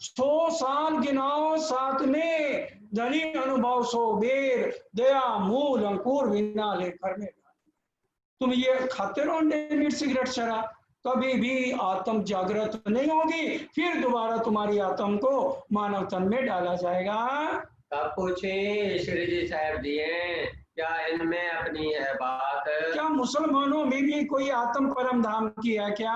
Speaker 1: 100 साल गिनाओ साथ में, धनी अनुभव सो बेर, दया मूल अंकुर बिना लेकर में। तुम ये खाते रहो अंडे मीट सिगरेट शराब, कभी भी आत्म जागृत नहीं होगी, फिर दोबारा तुम्हारी आत्म को मानव तन में डाला जाएगा।
Speaker 2: तब पूछे श्री जी साहब जी क्या इनमें अपनी है बात?
Speaker 1: क्या मुसलमानों में भी कोई आत्म परम धाम की है क्या?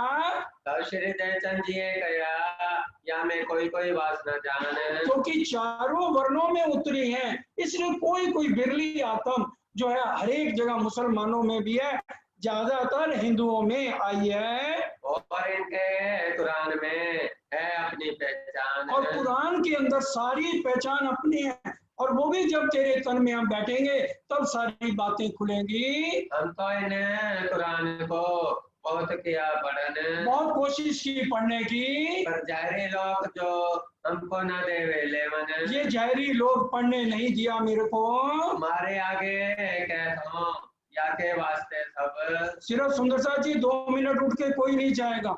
Speaker 2: तब श्री दयाचंद जी कहा या में कोई कोई वासना जान,
Speaker 1: क्योंकि चारों वर्णों में उतरी है, इसलिए कोई कोई बिरली आत्म जो है हर एक जगह मुसलमानों में भी है, ज्यादातर हिंदुओं में आई है।
Speaker 2: और इनके कुरान में है अपनी पहचान,
Speaker 1: और कुरान के अंदर सारी पहचान अपनी है, और वो भी जब तेरे तन में हम बैठेंगे तब सारी बातें खुलेंगी।
Speaker 2: हम तो इन कुरान को बहुत किया पढ़ने,
Speaker 1: बहुत कोशिश की पढ़ने की,
Speaker 2: पर जाहिरी लोग जो हमको न देवे लेवन,
Speaker 1: ये जहरी लोग पढ़ने नहीं दिया मेरे को।
Speaker 2: हमारे आगे कहता हूँ या के वास्ते सब।
Speaker 1: सिर्फ सुंदर साहब जी 2 मिनट उठ के कोई नहीं जाएगा,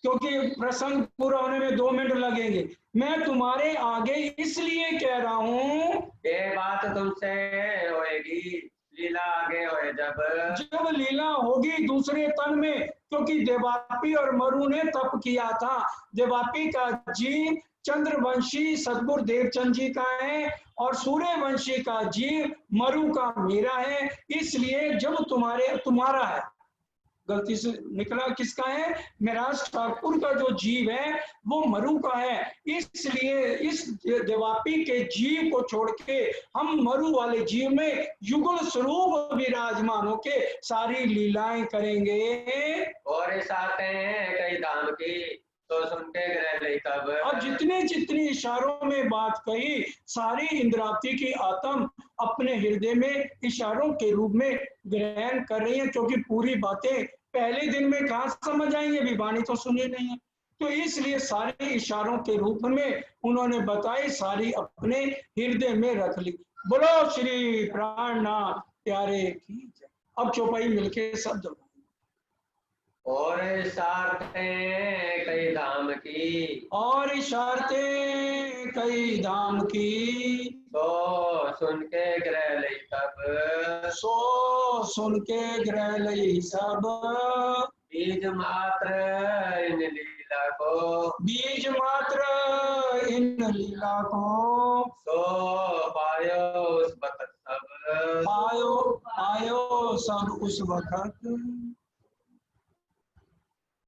Speaker 1: क्योंकि प्रसंग पूरा होने में 2 मिनट लगेंगे। मैं तुम्हारे आगे इसलिए कह रहा हूँ,
Speaker 2: ये बात तुमसे होएगी लीला आगे होए
Speaker 1: जब लीला होगी दूसरे तन में, क्योंकि देवापी और मरु ने तप किया था। देवापी का जीव चंद्रवंशी सदगुरु देवचंद जी का है, और सूर्यवंशी का जीव मरु का मेरा है। इसलिए जब तुम्हारा है, गलती से निकला किसका है, मेराज ठाकुर का जो जीव है वो मरु का है, इसलिए इस देवापी के जीव को छोड़ के हम मरु वाले जीव में युगल स्वरूप विराजमान होके सारी लीलाएं करेंगे।
Speaker 2: और इस आते हैं कई धाम की तो सुन के ग्रह ले तब।
Speaker 1: अब जितनी इशारों में बात कही, सारी इंद्रावती की आत्म अपने हृदय में इशारों के रूप में ग्रहण कर रही है, क्योंकि पूरी बातें पहले दिन में कहाँ समझ आएंगे, अभी वाणी तो सुनी नहीं है, तो इसलिए सारे इशारों के रूप में उन्होंने बताई, सारी अपने हृदय में रख ली। बोलो श्री प्राणनाथ प्यारे की जय। अब चौपाई मिलके शब्द।
Speaker 2: और इशारतें कई धाम की,
Speaker 1: और इशारतें कई धाम की,
Speaker 2: तो सुन के ग्रह ले तब।
Speaker 1: सो सुन के ग्रह लई सब,
Speaker 2: बीज मात्र इन लीला को,
Speaker 1: बीज मात्र इन लीला को,
Speaker 2: सो पायो उस वक्त सब,
Speaker 1: पायो पायो सब उस वक्त।